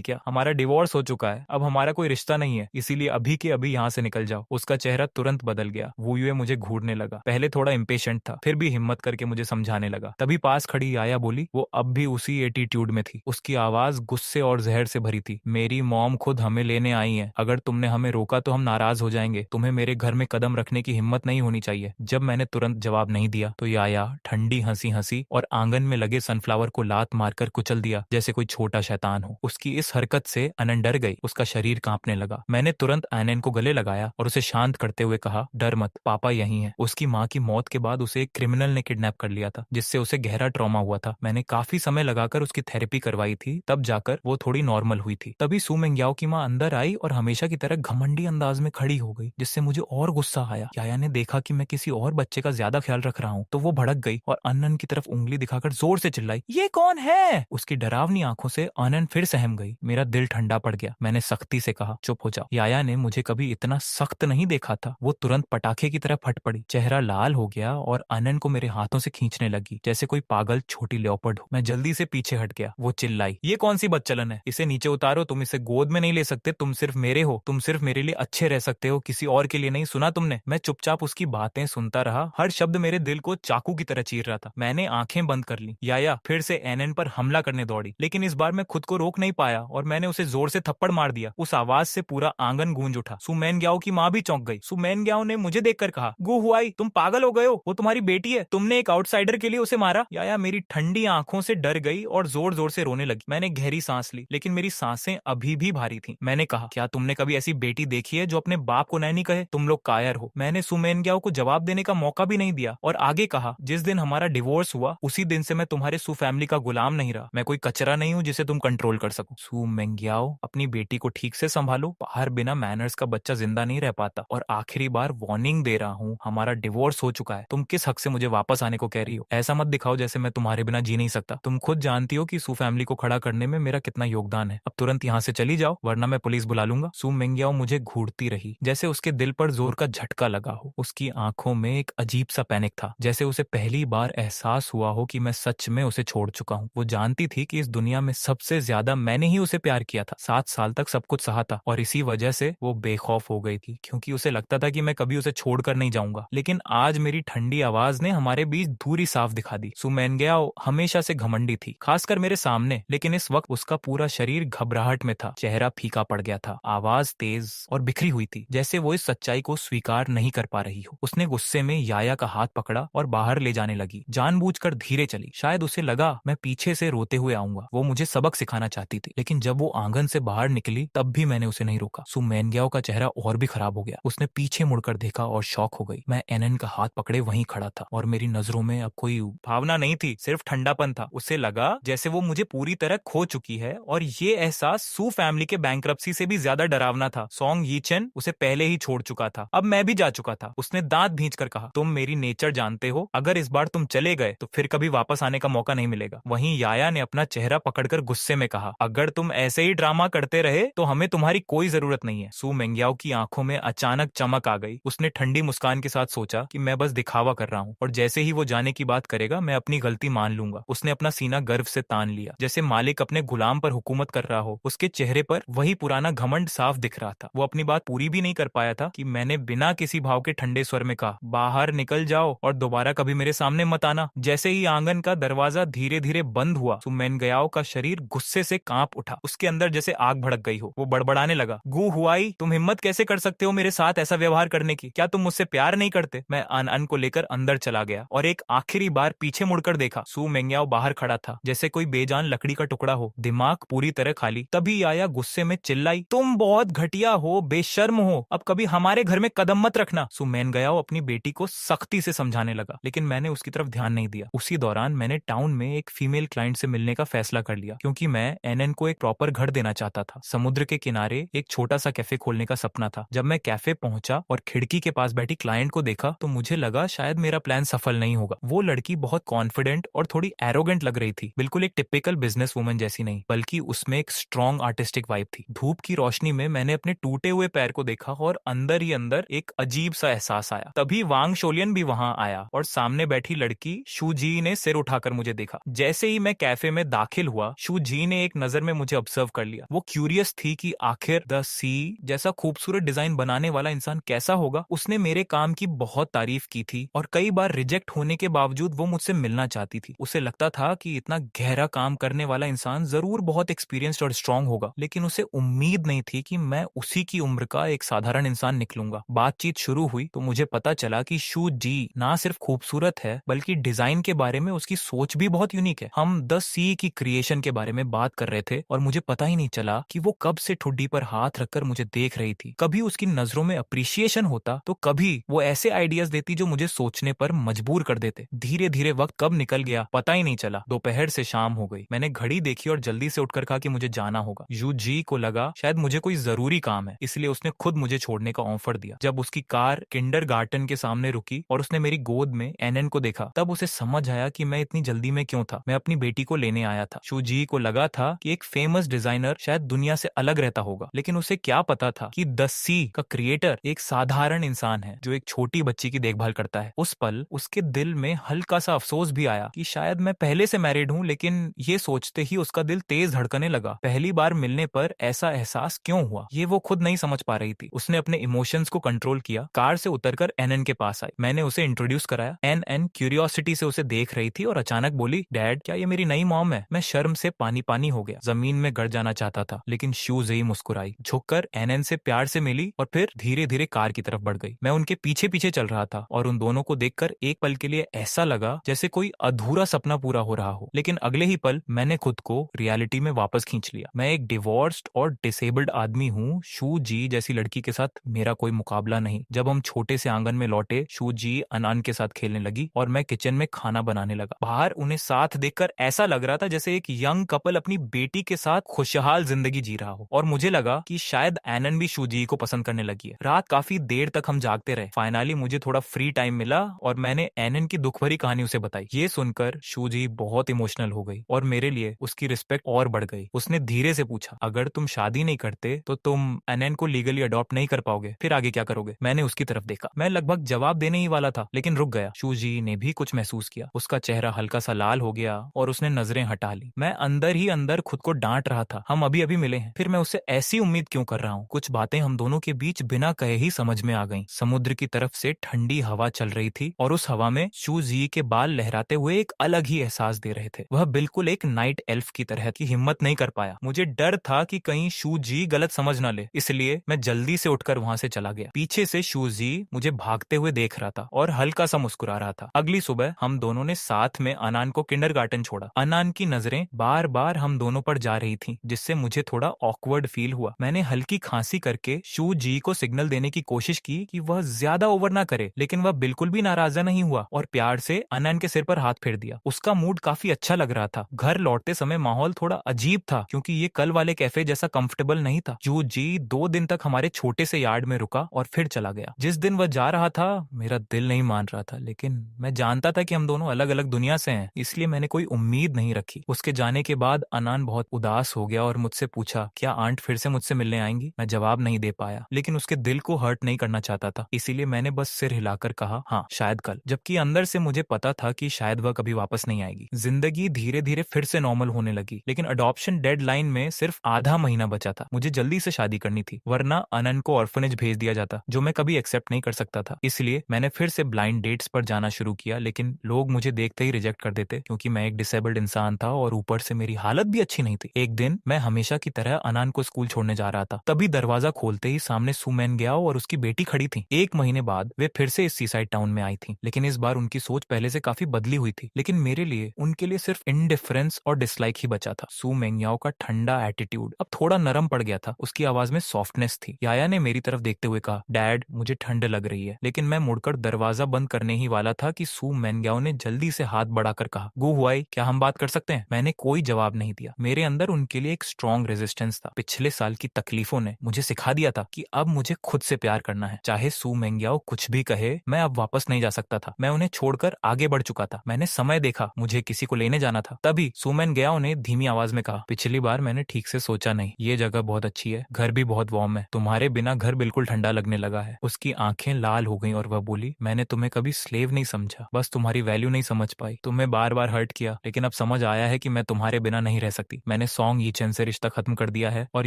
क्या? हमारा डिवोर्स हो चुका है, अब हमारा कोई रिश्ता नहीं है, इसीलिए अभी के अभी यहाँ से निकल जाओ। उसका चेहरा तुरंत बदल गया। वो यूं मुझे घूरने लगा। पहले थोड़ा इम्पेशेंट था, फिर भी हिम्मत करके मुझे समझाने लगा। तभी पास खड़ी आया बोली, वो अब भी उसी एटीट्यूड में थी। उसकी आवाज गुस्से और जहर से भरी थी। मेरी मॉम खुद हमें लेने आई है, अगर तुमने हमें रोका तो हम नाराज हो जाएंगे। तुम्हें मेरे घर में कदम रखने की हिम्मत नहीं होनी चाहिए। जब मैंने तुरंत जवाब नहीं दिया तो याया ठंडी हंसी हंसी और आंगन में लगे सनफ्लावर को लात मारकर कुचल दिया, जैसे कोई छोटा शैतान हो। उसकी इस हरकत से अनन डर गई। उसका शरीर कांपने लगा। मैंने तुरंत आनन को गले लगाया और उसे शांत करते हुए कहा, डर मत, पापा यहीं हैं। उसकी माँ की मौत के बाद उसे एक क्रिमिनल ने किडनैप कर लिया था, जिससे उसे गहरा ट्रॉमा हुआ था। मैंने काफी समय लगाकर उसकी थेरेपी करवाई थी, तब जाकर वो थोड़ी नॉर्मल हुई थी। तभी सुमेनग्याओ की माँ अंदर आई और हमेशा की तरह घमंडी अंदाज में खड़ी हो गई, जिससे मुझे और गुस्सा आया। याया ने देखा कि मैं किसी और बच्चे का ज्यादा ख्याल रख रहा हूँ, तो वो भड़क गई और अनन की तरफ उंगली दिखाकर जोर से चिल्लाई, ये कौन है? उसकी डरावनी आंखों से अनन फिर सहम गई। मेरा दिल ठंडा पड़ गया। मैंने सख्ती से कहा, चुप हो जाओ। याया ने मुझे कभी इतना सख्त नहीं देखा था। वो तुरंत पटाखे की तरह फट पड़ी, चेहरा लाल हो गया और अनन को मेरे हाथों से खींचने लगी, जैसे कोई पागल छोटी लेपर्ड हो। मैं जल्दी से पीछे हट गया। वो चिल्लाई, ये कौन सी बदचलन है? इसे नीचे उतारो, तुम इसे गोद में नहीं ले सकते, तुम सिर्फ मेरे हो, तुम सिर्फ मेरे लिए अच्छे रह सकते हो, किसी और के लिए नहीं। सुना तुमने? मैं चुपचाप उसकी बातें सुनता रहा। हर शब्द मेरे दिल को चाकू की तरह चीर रहा था। मैंने आंखें बंद कर ली। याया फिर से एनएन पर हमला करने दौड़ी, लेकिन इस बार मैं खुद को रोक नहीं पाया और मैंने उसे जोर से थप्पड़ मार दिया। उस आवाज से पूरा आंगन गूंज उठा। सुमेनग्याओ की माँ भी चौंक गई। सुमेनग्याओ ने मुझे देखकर कहा, गु हुआई, तुम पागल हो गए हो? वो तुम्हारी बेटी है, तुमने एक आउटसाइडर के लिए उसे मारा? याया मेरी ठंडी आंखों से डर गई और जोर जोर से रोने लगी। मैंने गहरी सांस ली, लेकिन मेरी सांसें अभी भी भारी थी। मैंने कहा, क्या तुमने कभी ऐसी बेटी देखी है जो अपने बाप को नैनी कहे? तुम लोग कायर हो। मैंने सुमेनग्याओ को जवाब देने का मौका भी नहीं दिया और आगे कहा, जिस दिन हमारा डिवोर्स हुआ उसी दिन से मैं तुम्हारे सु फैमिली का गुलाम नहीं रहा। मैं कोई कचरा नहीं हूँ जिसे तुम कंट्रोल कर सको। सुमेनग्याओ, अपनी बेटी को ठीक से संभालो, बाहर बिना मैनर्स का बच्चा जिंदा नहीं रह पाता। और आखिरी बार वार्निंग दे रहा हूँ, हमारा डिवोर्स हो चुका है। तुम किस हक से मुझे वापस आने को कह रही हो? ऐसा मत दिखाओ जैसे मैं तुम्हारे बिना जी नहीं सकता। तुम खुद जानती हो कि सु फैमिली को खड़ा करने में मेरा कितना योगदान है। अब तुरंत यहाँ से चली जाओ, वरना मैं पुलिस बुला लूंगा। सुमेनग्याओ मुझे घूरती रही, जैसे उसके दिल पर जोर का झटका लगा हो। उसकी आंखों में एक अजीब सा पैनिक था, जैसे उसे पहली बार एहसास हुआ हो कि मैं सच में उसे छोड़ चुका हूँ। वो जानती थी कि इस दुनिया में सबसे ज्यादा मैंने ही उसे प्यार किया था। 7 साल तक सब कुछ सहा था और इसी वजह से वो बेखौफ हो गई थी, क्योंकि उसे लगता था कि मैं कभी उसे छोड़कर नहीं जाऊंगा। लेकिन आज मेरी ठंडी आवाज ने हमारे बीच दूरी साफ दिखा दी। सुमेनग्याओ हमेशा से घमंडी थी, खासकर मेरे सामने, लेकिन इस वक्त उसका पूरा शरीर घबराहट में था। चेहरा फीका पड़ गया था, आवाज तेज और बिखरी हुई थी, जैसे वो इस सच्चाई को स्वीकार नहीं कर पा रही हो। उसने गुस्से में याया का हाथ पकड़ा और बाहर ले जाने लगी, जानबूझकर धीरे चली। शायद उसे लगा मैं पीछे से रोते हुए आऊंगा। वो मुझे सबक सिखाना चाहती थी, लेकिन जब वो आंगन से बाहर निकली तब भी मैंने उसे नहीं रोका। सु मेनग्याओ का चेहरा और भी खराब हो गया। उसने पीछे मुड़कर देखा और शॉक हो गई। मैं एनएन का हाथ पकड़े वहीं खड़ा था और मेरी नजरों में अब कोई भावना नहीं थी, सिर्फ ठंडापन था। उसे लगा जैसे वो मुझे पूरी तरह खो चुकी है और ये एहसास सू फैमिली के बैंक्रप्सी से भी ज्यादा डरावना था। सोंग यीचेन उसे पहले ही छोड़ चुका था, अब मैं भी जा चुका था। उसने दांत भींचकर कहा, तुम मेरी नेचर जानते हो, अगर इस बार तुम चले गए तो फिर कभी वापस आने का मौका नहीं मिलेगा। वहीं याया ने अपना चेहरा पकड़कर गुस्से में कहा, अगर तुम ऐसे ही ड्रामा करते रहे तो हमें तुम्हारी कोई जरूरत नहीं है। सू मेंग्याओ की आंखों में अचानक चमक आ गई। उसने ठंडी मुस्कान के साथ सोचा कि मैं बस दिखावा कर रहा हूँ और जैसे ही वो जाने की बात करेगा मैं अपनी गलती मान लूंगा। उसने अपना सीना गर्व से तान लिया, जैसे मालिक अपने गुलाम पर हुकूमत कर रहा हो। उसके चेहरे पर वही पुराना घमंड साफ दिख रहा था। वो अपनी बात पूरी भी नहीं कर पाया था कि मैंने बिना किसी भाव के ठंडे स्वर में कहा, बाहर निकल जाओ और दोबारा कभी मेरे सामने मत आना। जैसे ही आंगन का दरवाजा धीरे धीरे बंद हुआ, सु मेनग्याओ का शरीर गुस्से से कांप उठा। उसके अंदर जैसे आग भड़क गई हो। वो बड़बड़ाने लगा, गु हुआई, तुम हिम्मत कैसे कर सकते हो मेरे साथ ऐसा व्यवहार करने की? क्या तुम मुझसे प्यार नहीं करते? मैं अन को लेकर अंदर चला गया और एक आखिरी बार पीछे मुड़कर देखा। सू मेंग्याओ बाहर खड़ा था, जैसे कोई बेजान लकड़ी का टुकड़ा हो, दिमाग पूरी तरह खाली। तभी आया गुस्से में चिल्लाई, तुम बहुत घटिया हो, बेशर्म हो, अब कभी हमारे घर में कदम मत रखना। सू मेनग्याओ अपनी बेटी को सख्ती से समझाने लगा, लेकिन मैंने उसकी तरफ ध्यान नहीं दिया। उसी दौरान मैंने टाउन में एक फीमेल क्लाइंट से मिलने का फैसला कर लिया, क्योंकि मैं एनएन को एक प्रॉपर घर देना चाहता था। समुद्र के किनारे एक छोटा सा कैफे खोलने का सपना था। जब मैं कैफे पहुंचा और खिड़की के पास बैठी क्लाइंट को देखा तो मुझे लगा शायद मेरा प्लान सफल नहीं होगा। वो लड़की बहुत कॉन्फिडेंट और थोड़ी एरोगेंट लग रही थी, बिल्कुल एक टिपिकल बिजनेस वुमन जैसी नहीं, बल्कि उसमें एक स्ट्रॉन्ग आर्टिस्टिक वाइब थी। धूप की रोशनी में मैंने अपने टूटे हुए पैर को देखा और अंदर ही अंदर एक अजीब सा एहसास आया। तभी वांग शोलियन भी वहां आया और सामने बैठी लड़की शूजी ने सिर उठाकर मुझे देखा। जैसे ही मैं कैफे में दाखिल हुआ, शूजी ने एक नजर में मुझे ऑब्जर्व कर लिया। वो क्यूरियस थी कि आखिर द सी जैसा खूबसूरत डिजाइन बनाने वाला इंसान कैसा होगा। उसने मेरे काम की बहुत तारीफ की थी और कई बार रिजेक्ट होने के बावजूद वो मुझसे मिलना चाहती थी। उसे लगता था कि इतना गहरा काम करने वाला इंसान जरूर बहुत एक्सपीरियंस्ड और स्ट्रांग होगा, लेकिन उसे उम्मीद नहीं थी कि मैं उसी की उम्र का एक साधारण इंसान निकलूंगा। बातचीत शुरू हुई तो मुझे पता चला कि शू जी ना सिर्फ खूबसूरत है, बल्कि डिजाइन के बारे में उसकी सोच भी बहुत यूनिक है। हम द सी की क्रिएशन के बारे में बात कर रहे थे और मुझे पता ही नहीं चला कि वो कब से ठुड्डी पर हाथ रखकर मुझे देख रही थी। कभी उसकी नजरों में अप्रिशिएशन होता तो कभी वो ऐसे आइडियाज देती जो मुझे सोचने पर मजबूर कर देते। धीरे धीरे वक्त कब निकल गया पता ही नहीं चला। दोपहर से शाम हो गई। मैंने घड़ी देखी और जल्दी से उठकर कहा कि मुझे जाना होगा। यू जी को लगा शायद मुझे कोई जरूरी काम है, इसलिए उसने खुद मुझे छोड़ने का ऑफर दिया। जब उसकी कार किंडरगार्टन के सामने रुकी और उसने मेरी गोद में एनएन को देखा, तब उसे समझ आया कि मैं इतनी जल्दी में क्यों था। मैं अपनी बेटी को लेने आया था। शू जी को लगा था कि एक फेमस डिजाइनर शायद दुनिया से अलग रहता होगा, लेकिन उसे क्या पता था कि द सी का क्रिएटर एक साधारण इंसान है जो एक छोटी बच्ची की देखभाल करता है। उस पल उसके दिल में हल्का सा अफसोस भी आया कि शायद मैं पहले से मैरिड हूँ, लेकिन ये सोचते ही उसका दिल तेज धड़कने लगा। पहली बार मिलने पर ऐसा एहसास क्यों हुआ, ये वो खुद नहीं समझ पा रही थी। उसने अपने इमोशंस को कंट्रोल किया। कार से उतरकर एनएन के पास आई। मैंने उसे इंट्रोड्यूस कराया। एनएन क्यूरियोसिटी से उसे देख रही थी और अचानक बोली, डैड क्या ये मेरी नई मॉम है? मैं शर्म से पानी पानी हो गया, जमीन में गड़ जाना चाहता था, लेकिन शू जी मुस्कुराई, झुककर एनएन से प्यार से मिली और फिर धीरे धीरे कार की तरफ बढ़ गई। मैं उनके पीछे पीछे चल रहा था और उन दोनों को देखकर एक पल के लिए ऐसा लगा जैसे कोई अधूरा सपना पूरा हो रहा हो, लेकिन अगले ही पल मैंने खुद को रियलिटी में वापस खींच लिया। मैं एक डिवोर्स्ड और डिसेबल्ड आदमी हूँ। शू जी जैसी लड़की के साथ मेरा कोई मुकाबला नहीं। जब हम छोटे से आंगन में लौटे, शू जी अनान के साथ खेलने लगी और मैं किचन में खाना बनाने लगा। बाहर उन्हें साथ देखकर ऐसा लग रहा था जैसे एक यंग कपल अपनी बेटी के साथ खुशहाल जिंदगी जी रहा हो, और मुझे लगा कि शायद एनन भी शू जी को पसंद करने लगी है। रात काफी देर तक हम जागते रहे। फाइनली मुझे थोड़ा फ्री टाइम मिला और मैंने एनन की दुख भरी कहानी उसे बताई। ये सुनकर शू जी बहुत इमोशनल हो गई और मेरे लिए उसकी रिस्पेक्ट और बढ़ गई। उसने धीरे से पूछा, अगर तुम शादी नहीं करते तो तुम एनन को लीगली अडॉप्ट नहीं कर पाओगे, फिर आगे क्या करोगे? मैंने उसकी तरफ देखा। मैं लगभग जवाब देने ही वाला था, लेकिन रुक गया। शू जी ने भी कुछ महसूस किया। उसका चेहरा हल्का सा लाल हो गया और उसने नजरें हटा ली। मैं अंदर ही अंदर खुद को डांट रहा था, हम अभी अभी मिले हैं, फिर मैं उससे ऐसी उम्मीद क्यों कर रहा हूँ? कुछ बातें हम दोनों के बीच बिना कहे ही समझ में आ गईं। समुद्र की तरफ से ठंडी हवा चल रही थी और उस हवा में शू जी के बाल लहराते हुए एक अलग ही एहसास दे रहे थे। वह बिल्कुल एक नाइट एल्फ की तरह की। हिम्मत नहीं कर पाया। मुझे डर था कि कहीं शू जी गलत समझ ना ले, इसलिए मैं जल्दी से उठकर वहां से चला गया। पीछे से शू जी मुझे भागते हुए देख रहा था और हल्का सा मुस्कुरा रहा था। अगली सुबह हम दोनों ने साथ में अनान को किंडरगार्टन छोड़ा। अनान अनन की नजरें बार बार हम दोनों पर जा रही थी, जिससे मुझे थोड़ा ऑकवर्ड फील हुआ। मैंने हल्की खांसी करके शू जी को सिग्नल देने की कोशिश की कि वह ज्यादा ओवर ना करे, लेकिन वह बिल्कुल भी नाराजा नहीं हुआ और प्यार से अनन के सिर पर हाथ फेर दिया। उसका मूड काफी अच्छा लग रहा था। घर लौटते समय माहौल थोड़ा अजीब था, क्योंकि ये कल वाले कैफे जैसा कंफर्टेबल नहीं था। शू जी 2 दिन तक हमारे छोटे से यार्ड में रुका और फिर चला गया। जिस दिन वह जा रहा था मेरा दिल नहीं मान रहा था, लेकिन मैं जानता था कि हम दोनों अलग अलग दुनिया से हैं, इसलिए मैंने कोई उम्मीद नहीं रखी। उसके जाने के बाद अनान बहुत उदास हो गया और मुझसे पूछा क्या आंट फिर से मुझसे मिलने आएंगी। मैं जवाब नहीं दे पाया, लेकिन उसके दिल को हर्ट नहीं करना चाहता था, इसीलिए मैंने बस सिर हिलाकर कहा हाँ शायद कल, जबकि अंदर से मुझे पता था कि शायद वह कभी वापस नहीं आएगी। जिंदगी धीरे धीरे फिर से नॉर्मल होने लगी, लेकिन अडॉप्शन डेडलाइन में सिर्फ आधा महीना बचा था। मुझे जल्दी से शादी करनी थी, वरना अनन को ऑर्फनेज भेज दिया जाता, जो मैं कभी एक्सेप्ट नहीं कर सकता था। इसलिए मैंने फिर से ब्लाइंड डेट्स पर जाना शुरू किया, लेकिन लोग मुझे देखते ही रिजेक्ट कर देते, क्योंकि मैं एक डिसेबल्ड इंसान था और ऊपर से मेरी हालत भी अच्छी नहीं थी। एक दिन मैं हमेशा की तरह अनान को स्कूल छोड़ने जा रहा था, तभी दरवाजा खोलते ही सामने सुमैन गयाओ और उसकी बेटी खड़ी थी। 1 महीने बाद वे फिर से इस सीसाइड टाउन में आई थी, लेकिन इस बार उनकी सोच पहले से काफी बदली हुई थी। लेकिन मेरे लिए उनके लिए सिर्फ इनडिफरेंस और डिसलाइक ही बचा था। सू मेंगयाओ का ठंडा एटीट्यूड अब थोड़ा नरम पड़ गया था, उसकी आवाज में सॉफ्टनेस थी। याया ने मेरी तरफ देखते हुए कहा डैड मुझे ठंड लग रही है, लेकिन मैं मुड़कर दरवाजा बंद करने ही वाला था कि सू मेंगयाओ ने जल्दी से हाथ बढ़ाकर कहा गु हुआई क्या हम बात कर सकते हैं। मैंने कोई जवाब नहीं दिया। मेरे अंदर उनके लिए एक स्ट्रॉन्ग रेजिस्टेंस था। पिछले साल की तकलीफों ने मुझे सिखा दिया था कि अब मुझे खुद से प्यार करना है, चाहे सू मेंगयाओ कुछ भी कहे। मैं अब वापस नहीं जा सकता था, मैं उन्हें छोड़कर आगे बढ़ चुका था। मैंने समय देखा, मुझे किसी को लेने जाना था। तभी सुमैन गयाओ ने धीमी आवाज में कहा पिछली बार मैंने ठीक से सोचा नहीं, ये जगह बहुत अच्छी है, घर भी बहुत वार्म है, तुम्हारे बिना घर बिल्कुल ठंडा लगने लगा है। उसकी आंखें लाल हो गईं और वह बोली मैंने तुम्हें कभी स्लेव नहीं समझा, बस तुम्हारी वैल्यू नहीं समझ पाई। तुम्हें बार बार हर्ट किया, लेकिन अब समझ आया है कि मैं तुम्हारे बिना नहीं रह सकती। मैंने सॉन्ग यीचेन से रिश्ता खत्म कर दिया है और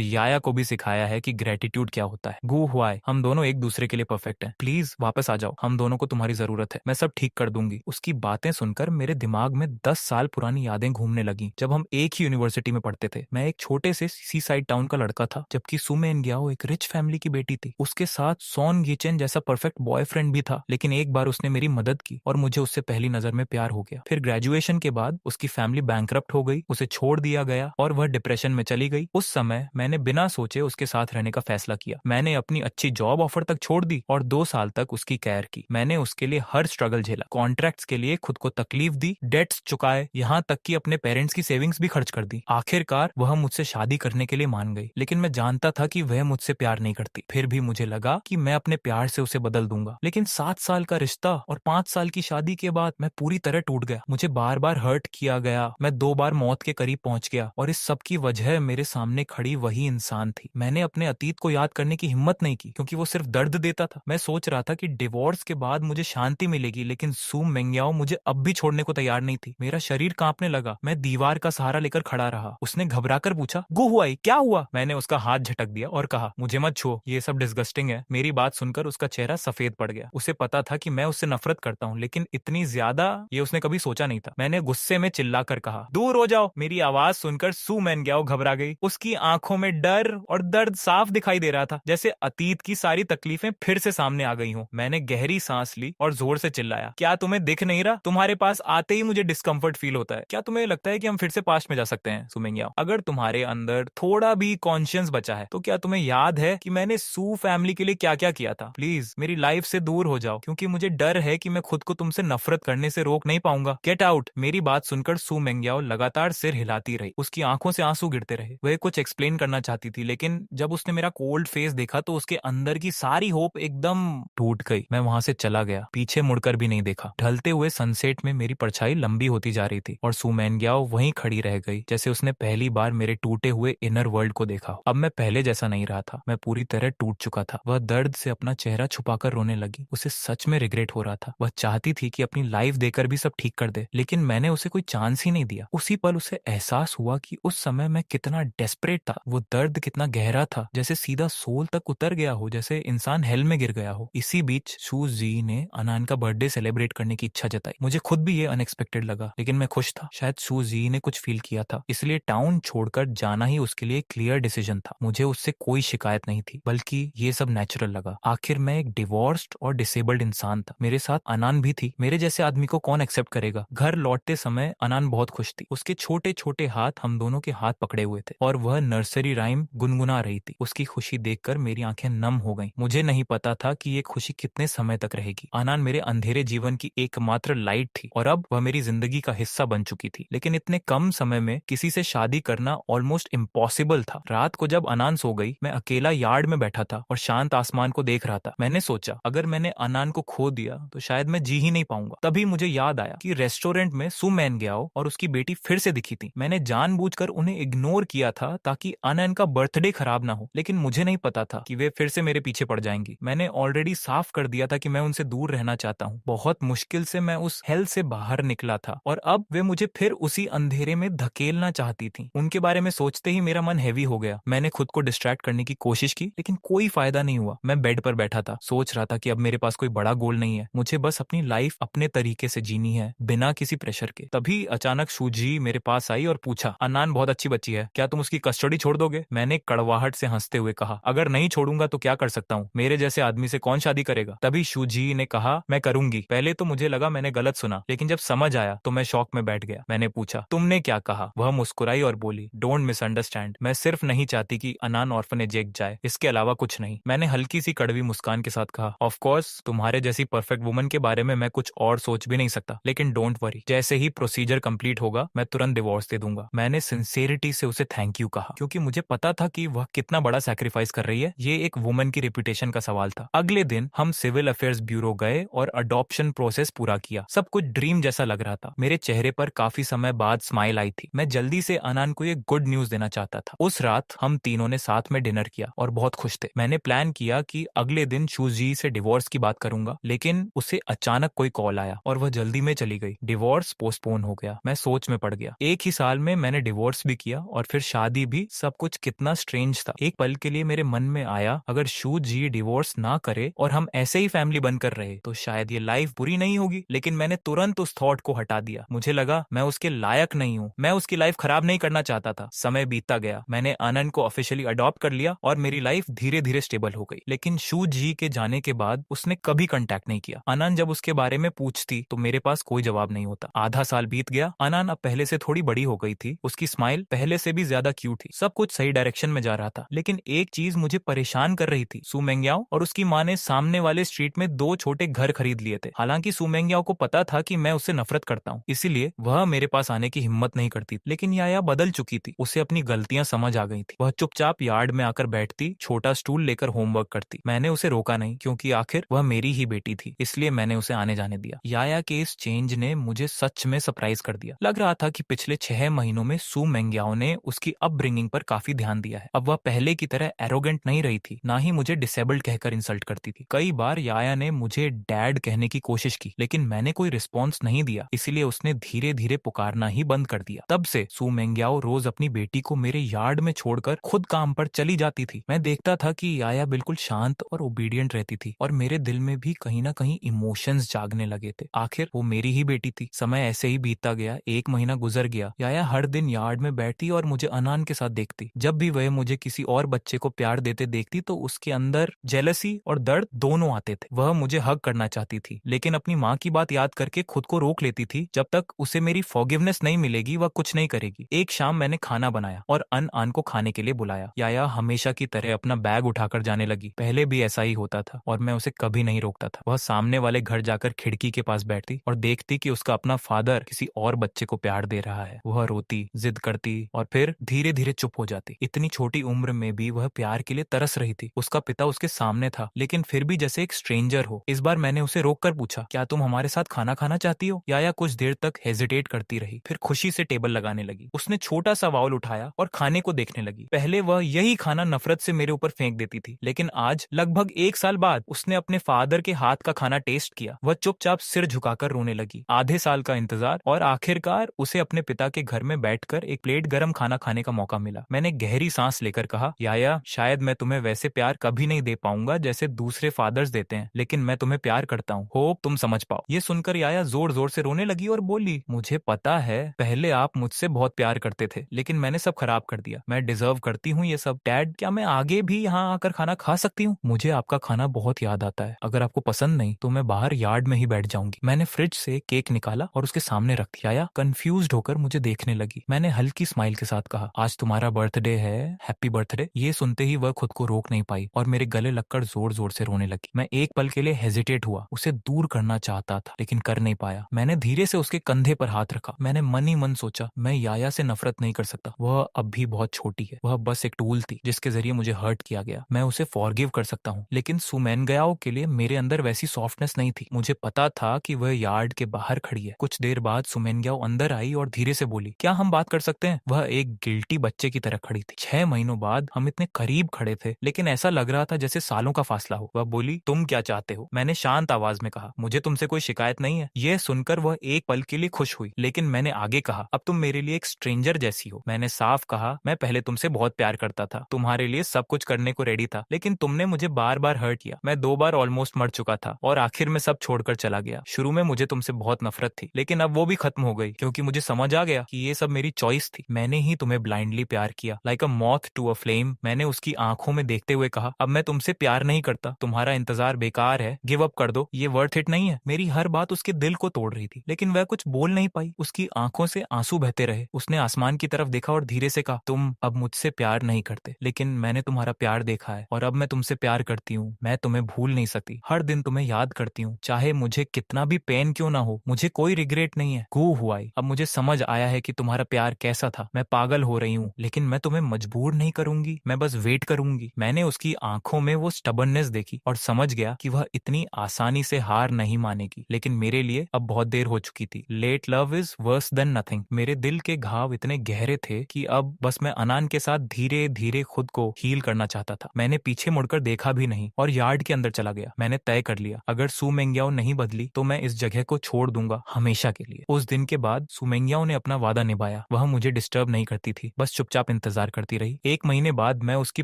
याया को भी सिखाया है कि ग्रेटिट्यूड क्या होता है। गु हुआई हम दोनों एक दूसरे के लिए परफेक्ट हैं, प्लीज वापस आ जाओ, हम दोनों को तुम्हारी जरूरत है, मैं सब ठीक कर दूंगी। उसकी बातें सुनकर मेरे दिमाग में 10 साल पुरानी यादें घूमने लगी, जब हम एक ही यूनिवर्सिटी में पढ़ते थे। मैं एक छोटे से सी साइड टाउन का लड़का था, जबकि सुमेन ग्याओ एक रिच फैमिली की बेटी थी। उसके साथ सॉन गीचेन जैसा परफेक्ट बॉयफ्रेंड भी था, लेकिन एक बार उसने मेरी मदद की और मुझे उससे पहली नजर में प्यार हो गया। फिर ग्रेजुएशन के बाद उसकी फैमिली बैंकरप्ट हो गई, उसे छोड़ दिया गया और वह डिप्रेशन में चली गई। उस समय मैंने बिना सोचे उसके साथ रहने का फैसला किया। मैंने अपनी अच्छी जॉब ऑफर तक छोड़ दी और 2 साल तक उसकी केयर की। मैंने उसके लिए हर स्ट्रगल झेला, कॉन्ट्रैक्ट्स के लिए खुद को तकलीफ दी, डेट्स चुकाए, यहाँ तक कि अपने पेरेंट्स की सेविंग्स भी खर्च कर दी। आखिरकार वह मुझसे शादी करने के लिए मान गई, लेकिन मैं जानता था कि वह मुझसे प्यार नहीं करती। फिर भी मुझे लगा कि मैं अपने प्यार से उसे बदल दूंगा। लेकिन 7 साल का रिश्ता और 5 साल की शादी के बाद मैं पूरी तरह टूट गया। मुझे बार बार हर्ट किया गया, मैं 2 बार मौत के करीब पहुंच गया और इस सब की वजह मेरे सामने खड़ी वही इंसान थी। मैंने अपने अतीत को याद करने की हिम्मत नहीं की, क्योंकि वो सिर्फ दर्द देता था। मैं सोच रहा था कि डिवोर्स के बाद मुझे शांति मिलेगी, लेकिन सू मेंगयाओ मुझे अब भी छोड़ने को तैयार नहीं थी। मेरा शरीर कांपने लगा, मैं दीवार का सहारा लेकर खड़ा रहा। उसने घबराकर पूछा गु हुआई क्या हुआ। मैंने उसका हाथ झटक दिया और कहा मुझे मत छुओ, ये सब डिस्गस्टिंग है। मेरी बात सुनकर उसका चेहरा सफेद पड़ गया। उसे पता था कि मैं उससे नफरत करता हूँ, लेकिन इतनी ज्यादा ये उसने कभी सोचा नहीं था। मैंने गुस्से में चिल्लाकर कहा दूर हो जाओ। मेरी आवाज सुनकर सू मेंगयाओ घबरा गई। उसकी आंखों में डर और दर्द साफ दिखाई दे रहा था, जैसे अतीत की सारी तकलीफें फिर से सामने आ गई हों। मैंने गहरी सांस ली और जोर से चिल्लाया क्या तुम्हें दिख नहीं रहा? तुम्हारे पास आते ही मुझे डिस्कम्फर्ट फील होता है। क्या तुम्हें लगता है कि हम फिर से पास्ट में जा सकते हैं? सू मेंगयाओ अगर तुम्हारे अंदर थोड़ा भी कॉन्शियस बचा है तो क्या तुम्हें याद है कि मैंने सू फैमिली के लिए क्या क्या किया था? प्लीज मेरी लाइफ से दूर हो जाओ, क्योंकि मुझे डर है कि मैं खुद को तुमसे नफरत करने से रोक नहीं पाऊंगा। Get out. मेरी बात सुनकर सू मेंगयाओ लगातार सिर हिलाती रही। उसकी आंखों से आंसू गिरते रहे। वह कुछ एक्सप्लेन करना चाहती थी, लेकिन जब उसने मेरा कोल्ड फेस देखा तो उसके अंदर की सारी होप एकदम टूट गई। मैं वहां से चला गया, पीछे मुड़कर भी नहीं देखा। ढलते हुए सनसेट में मेरी परछाई लंबी होती जा रही थी और सू मेंगयाओ वहीं खड़ी रह गई, जैसे उसने पहली बार मेरे टूटे हुए इनर वर्ल्ड को देखा। अब मैं पहले जैसा नहीं रहा था, मैं पूरी तरह टूट चुका था। वह दर्द से अपना चेहरा छुपाकर रोने लगी। उसे सच में रिग्रेट हो रहा था। वह चाहती थी कि अपनी लाइफ देकर भी सब ठीक कर दे, लेकिन मैंने उसे कोई चांस ही नहीं दिया। उसी पल उसे एहसास हुआ कि उस समय मैं कितना डेस्परेट था। वो दर्द कितना गहरा था, जैसे सीधा सोल तक उतर गया हो, जैसे इंसान हेल में गिर गया हो। इसी बीच शू जी ने अनान का बर्थडे सेलिब्रेट करने की इच्छा जताई। मुझे खुद भी ये अनएक्सपेक्टेड लगा, लेकिन मैं खुश था। शायद शू जी ने कुछ फील किया था, इसलिए टाउन छोड़कर जाना ही उसके लिए क्लियर डिसीजन था। मुझे उससे कोई शिकायत नहीं थी, बल्कि ये सब नेचुरल लगा। आखिर मैं एक डिवोर्स्ड और डिसेबल्ड इंसान था। मेरे साथ अनान भी थी। मेरे जैसे आदमी को कौन एक्सेप्ट करेगा? घर लौटते समय अनान बहुत बहुत खुश थी। उसके छोटे छोटे हाथ हम दोनों के हाथ पकड़े हुए थे और वह नर्सरी राइम गुनगुना रही थी। उसकी खुशी देखकर मेरी आंखें नम हो गईं। मुझे नहीं पता था कि ये खुशी कितने समय तक रहेगी। आनान मेरे अंधेरे जीवन की एकमात्र लाइट थी और अब वह मेरी जिंदगी का हिस्सा बन चुकी थी। लेकिन इतने कम समय में किसी से शादी करना ऑलमोस्ट इम्पॉसिबल था। रात को जब अनान सो गई, मैं अकेला यार्ड में बैठा था और शांत आसमान को देख रहा था। मैंने सोचा, अगर मैंने अनान को खो दिया तो शायद मैं जी ही नहीं पाऊंगा। तभी मुझे याद आया कि रेस्टोरेंट में सू मैन ग्याओ और उसकी बेटी फिर से दिखी थी। मैंने जानबूझकर उन्हें इग्नोर किया था ताकि अनन का बर्थडे खराब ना हो, लेकिन मुझे नहीं पता था कि वे फिर से मेरे पीछे पड़ जाएंगी। मैंने ऑलरेडी साफ कर दिया था कि मैं उनसे दूर रहना चाहता हूँ। बहुत मुश्किल से मैं उस हेल से बाहर निकला था और अब वे मुझे फिर उसी अंधेरे में धकेलना चाहती थी। उनके बारे में सोचते ही मेरा मन हैवी हो गया। मैंने खुद को डिस्ट्रैक्ट करने की कोशिश की, लेकिन कोई फायदा नहीं हुआ। मैं बेड पर बैठा था, सोच रहा था कि अब मेरे पास कोई बड़ा गोल नहीं है। मुझे बस अपनी लाइफ अपने तरीके से जीनी है, बिना किसी प्रेशर के। तभी अचानक शूजी मेरे पास आई और पूछा, अनान बहुत अच्छी बच्ची है, क्या तुम उसकी कस्टडी छोड़ दोगे? मैंने कड़वाहट से हंसते हुए कहा, अगर नहीं छोड़ूंगा तो क्या कर सकता हूँ? मेरे जैसे आदमी से कौन शादी करेगा? तभी शूजी ने कहा, मैं करूंगी। पहले तो मुझे लगा मैंने गलत सुना, लेकिन जब समझ आया तो मैं शॉक में बैठ गया। मैंने पूछा, तुमने क्या कहा? वह मुस्कुराई और बोली, डोंट मिसअंडरस्टैंड, मैं सिर्फ नहीं चाहती कि अनान ऑर्फनेज जाए, इसके अलावा कुछ नहीं। मैंने हल्की सी कड़वी मुस्कान के साथ कहा, ऑफ कोर्स तुम्हारे जैसी परफेक्ट वुमन के बारे में मैं कुछ और सोच भी नहीं सकता, लेकिन डोंट वरी, जैसे ही प्रोसीजर कंप्लीट होगा मैं तुरंत डिवोर्स दे दूंगा। मैंने सिंसेरिटी से उसे थैंक यू कहा, क्योंकि मुझे पता था कि वह कितना बड़ा सैक्रिफाइस कर रही है। ये एक वुमन की रेपुटेशन का सवाल था। अगले दिन हम सिविल अफेयर्स ब्यूरो गए और अडॉप्शन प्रोसेस पूरा किया। सब कुछ ड्रीम जैसा लग रहा था। मेरे चेहरे पर काफी समय बाद स्माइल आई थी। मैं जल्दी से अनान को ये गुड न्यूज देना चाहता था। उस रात हम तीनों ने साथ में डिनर किया और बहुत खुश थे। मैंने प्लान किया कि अगले दिन शूजी से डिवोर्स की बात करूंगा, लेकिन उसे अचानक कोई कॉल आया और वह जल्दी में चली गई। डिवोर्स पोस्टपोन हो गया। मैं सोच में पड़ गया। एक ही साल में मैंने डिवोर्स भी किया और फिर शादी भी। सब कुछ कितना स्ट्रेंज था। एक पल के लिए मेरे मन में आया, अगर शूजी डिवोर्स ना करे और हम ऐसे ही फैमिली बनकर रहे तो शायद ये लाइफ बुरी नहीं होगी। लेकिन मैंने तुरंत उस थॉट को हटा दिया। मुझे लगा मैं उसके लायक नहीं हूँ। मैं उसकी लाइफ खराब नहीं करना चाहता था। समय बीतता गया। मैंने आनंद को ऑफिशियली अडॉप्ट कर लिया और मेरी लाइफ धीरे धीरे स्टेबल हो गई। लेकिन शू जी के जाने के बाद उसने कभी कांटेक्ट नहीं किया। आनंद जब उसके बारे में पूछती तो मेरे पास कोई जवाब नहीं होता। आधा साल बीत गया। आनंद अब पहले से थोड़ी बड़ी हो गई थी। उसकी स्माइल पहले से भी ज्यादा क्यूट थी। सब कुछ सही डायरेक्शन में जा रहा था। लेकिन एक चीज मुझे परेशान कर रही थी। सू मेंग्याओ और उसकी माँ ने सामने वाले स्ट्रीट में 2 छोटे घर खरीद लिए थे। हालांकि सू मेंग्याओ को पता था कि मैं उससे नफरत करता हूँ, इसीलिए वह मेरे पास आने की हिम्मत नहीं करती। लेकिन याया बदल चुकी थी। उसे अपनी गलतियां समझ आ गई थी। वह चुपचाप यार्ड में आकर बैठती, छोटा स्टूल लेकर होमवर्क करती। मैंने उसे रोका नहीं, क्योंकि आखिर वह मेरी ही बेटी थी। इसलिए मैंने उसे आने जाने दिया। याया के इस चेंज ने मुझे सच में सरप्राइज कर दिया। लग रहा था कि पिछले 6 महीनों में सू मेंग्याओ ने उसकी अपब्रिंगिंग पर काफी ध्यान दिया है। अब वह पहले की तरह एरोगेंट नहीं रही थी, ना ही मुझे डिसेबल्ड कहकर इंसल्ट करती थी। कई बार याया ने मुझे डैड कहने की कोशिश की, लेकिन मैंने कोई रिस्पॉन्स नहीं दिया। इसीलिए उसने धीरे धीरे पुकारना ही बंद कर दिया। तब से सू मेंग्याओ रोज अपनी बेटी को मेरे यार्ड में छोड़कर खुद काम पर चली जाती थी। मैं देखता था कि याया बिल्कुल शांत और ओबीडियंट रहती थी और मेरे दिल में भी कहीं ना कहीं इमोशंस जागने लगे थे। आखिर वो मेरी ही बेटी थी। समय ऐसे ही बीतता गया। 1 महीना गुजर गया। याया हर दिन यार्ड में बैठती और मुझे अनान के साथ देखती। जब भी वह मुझे किसी और बच्चे को प्यार देते देखती तो उसके अंदर जेलसी और दर्द दोनों आते थे। वह मुझे हग करना चाहती थी, लेकिन अपनी माँ की बात याद करके खुद को रोक लेती थी। जब तक उसे मेरी फॉरगिवनेस नहीं मिलेगी वह कुछ नहीं करेगी। एक शाम मैंने खाना बनाया और अन को खाने के लिए बुलाया। याया हमेशा की तरह अपना बैग उठाकर जाने लगी। पहले भी ऐसा ही होता था और मैं उसे कभी नहीं रोकता था। वह सामने वाले घर जाकर खिड़की के पास बैठती और देखती कि उसका अपना फादर किसी और बच्चे को प्यार दे रहा है। वह रोती, जिद करती और फिर धीरे धीरे चुप हो जाती। इतनी छोटी उम्र में भी वह प्यार के लिए तरस रही थी। उसका पिता उसके सामने था, लेकिन फिर भी जैसे एक स्ट्रेंजर हो। इस बार मैंने उसे रोककर पूछा, क्या तुम हमारे साथ खाना खाना चाहती हो? याया कुछ देर तक हेजिटेट करती रही, फिर खुशी से टेबल लगाने लगी। उसने छोटा सा बाउल उठाया और खाने को देखने लगी। पहले वह यही खाना नफरत से मेरे ऊपर फेंक देती थी, लेकिन आज लगभग 1 साल बाद उसने अपने फादर के हाथ का खाना टेस्ट किया। वह चुपचाप सिर झुकाकर रोने लगी। आधे साल का इंतजार और आखिरकार उसे अपने पिता के घर में बैठकर एक प्लेट गरम खाना खाने का मौका मिला। मैंने गहरी सांस लेकर कहा, याया शायद मैं तुम्हें वैसे प्यार कभी नहीं दे पाऊंगा जैसे दूसरे फादर्स देते हैं, लेकिन मैं तुम्हें प्यार करता हूँ। होप तुम समझ पाओ। ये सुनकर याया जोर जोर से रोने लगी और बोली, मुझे पता है पहले आप मुझसे बहुत प्यार करते थे, लेकिन मैंने सब खराब कर दिया। मैं डिजर्व करती हूँ ये सब। डैड, क्या मैं आगे भी यहाँ आकर खाना खा सकती हूँ? मुझे आपका खाना बहुत याद आता है। अगर आपको पसंद नहीं तो मैं बाहर यार्ड में ही बैठ जाऊंगी। मैंने फ्रिज से केक निकाला और उसके सामने रख दिया। याया, कंफ्यूज्ड होकर मुझे देखने लगी। मैंने हल्की स्माइल के साथ कहा, आज तुम्हारा बर्थडे है, हैप्पी बर्थडे। ये सुनते ही वह खुद को रोक नहीं पाई और मेरे गले लगकर जोर जोर से रोने लगी। मैं एक पल के लिए हेजिटेट हुआ, उसे दूर करना चाहता था लेकिन कर नहीं पाया। मैंने धीरे से उसके कंधे पर हाथ रखा। मैंने मन ही मन सोचा, मैं याया से नफरत नहीं कर सकता, वह अब भी बहुत छोटी है, वह बस एक टूल थी जिसके जरिए मुझे हर्ट किया गया। मैं उसे फॉरगिव कर सकता हूँ, लेकिन सुमेनगाओ के लिए मेरे अंदर वैसी सॉफ्टनेस नहीं थी। मुझे पता था कि वह यार्ड के बाहर खड़ी है। कुछ देर बाद सुमेनगाओ अंदर आई और धीरे से बोली, क्या हम बात कर सकते हैं? वह एक गिल्टी बच्चे की तरह खड़ी थी। 6 महीनों बाद हम इतने करीब खड़े थे, लेकिन ऐसा लग रहा था जैसे सालों का फासला हो। वह बोली, तुम क्या चाहते हो? मैंने शांत आवाज में कहा, मुझे तुमसे कोई शिकायत नहीं है। यह सुनकर वह एक पल के लिए खुश हुई, लेकिन मैंने आगे कहा, अब तुम मेरे लिए एक स्ट्रेंजर जैसी हो। मैंने साफ कहा, मैं पहले तुमसे बहुत प्यार करता था, तुम्हारे लिए सब कुछ करने को रेडी था, लेकिन तुमने मुझे बार बार हर्ट किया। मैं 2 बार ऑलमोस्ट मर चुका था और आखिर में सब छोड़कर चला गया। शुरू में मुझे तुमसे बहुत नफरत थी, लेकिन अब वो भी खत्म हो गई, क्योंकि मुझे समझ आ गया कि ये सब मेरी चॉइस थी। मैंने ही तुम्हें ब्लाइंडली प्यार किया, like a moth to a flame. मैंने उसकी आंखों में देखते हुए कहा, अब मैं तुमसे प्यार नहीं करता, तुम्हारा इंतजार बेकार है, गिव अप कर दो, ये वर्थ इट नहीं है। मेरी हर बात उसके दिल को तोड़ रही थी, लेकिन वह कुछ बोल नहीं पाई। उसकी आंखों से आंसू बहते रहे। उसने आसमान की तरफ देखा और धीरे से कहा, तुम अब मुझसे प्यार नहीं करते, लेकिन मैंने तुम्हारा प्यार देखा है और अब मैं तुमसे प्यार करती हूँ। मैं तुम्हें भूल नहीं सकती, हर दिन तुम्हें याद करती हूँ, चाहे मुझे कितना भी पेन क्यों ना हो। मुझे कोई रिग्रेट नहीं है। गू हुआई, अब मुझे समझ आया है कि तुम्हारा प्यार कैसा था। मैं पागल हो रही हूँ, लेकिन मैं तुम्हें मजबूर नहीं करूंगी, मैं बस वेट करूंगी। मैंने उसकी आंखों में वो स्टबर्ननेस देखी और समझ गया कि वह इतनी आसानी से हार नहीं मानेगी, लेकिन मेरे लिए अब बहुत देर हो चुकी थी। Late love is worse than nothing. मेरे दिल के घाव इतने गहरे थे कि अब बस मैं अनान के साथ धीरे धीरे खुद को हील करना चाहता था। मैंने पीछे मुड़कर देखा भी नहीं और यार्ड के अंदर चला गया। मैंने तय कर लिया, अगर सुमेंग्याओ नहीं बदली तो मैं इस जगह को छोड़ दूंगा हमेशा के लिए। उस दिन के बाद सुमेंग्याओ ने अपना वादा निभाया। वह मुझे डिस्टर्ब नहीं करती थी, बस चुपचाप इंतजार करती रही। 1 महीने बाद मैं उसकी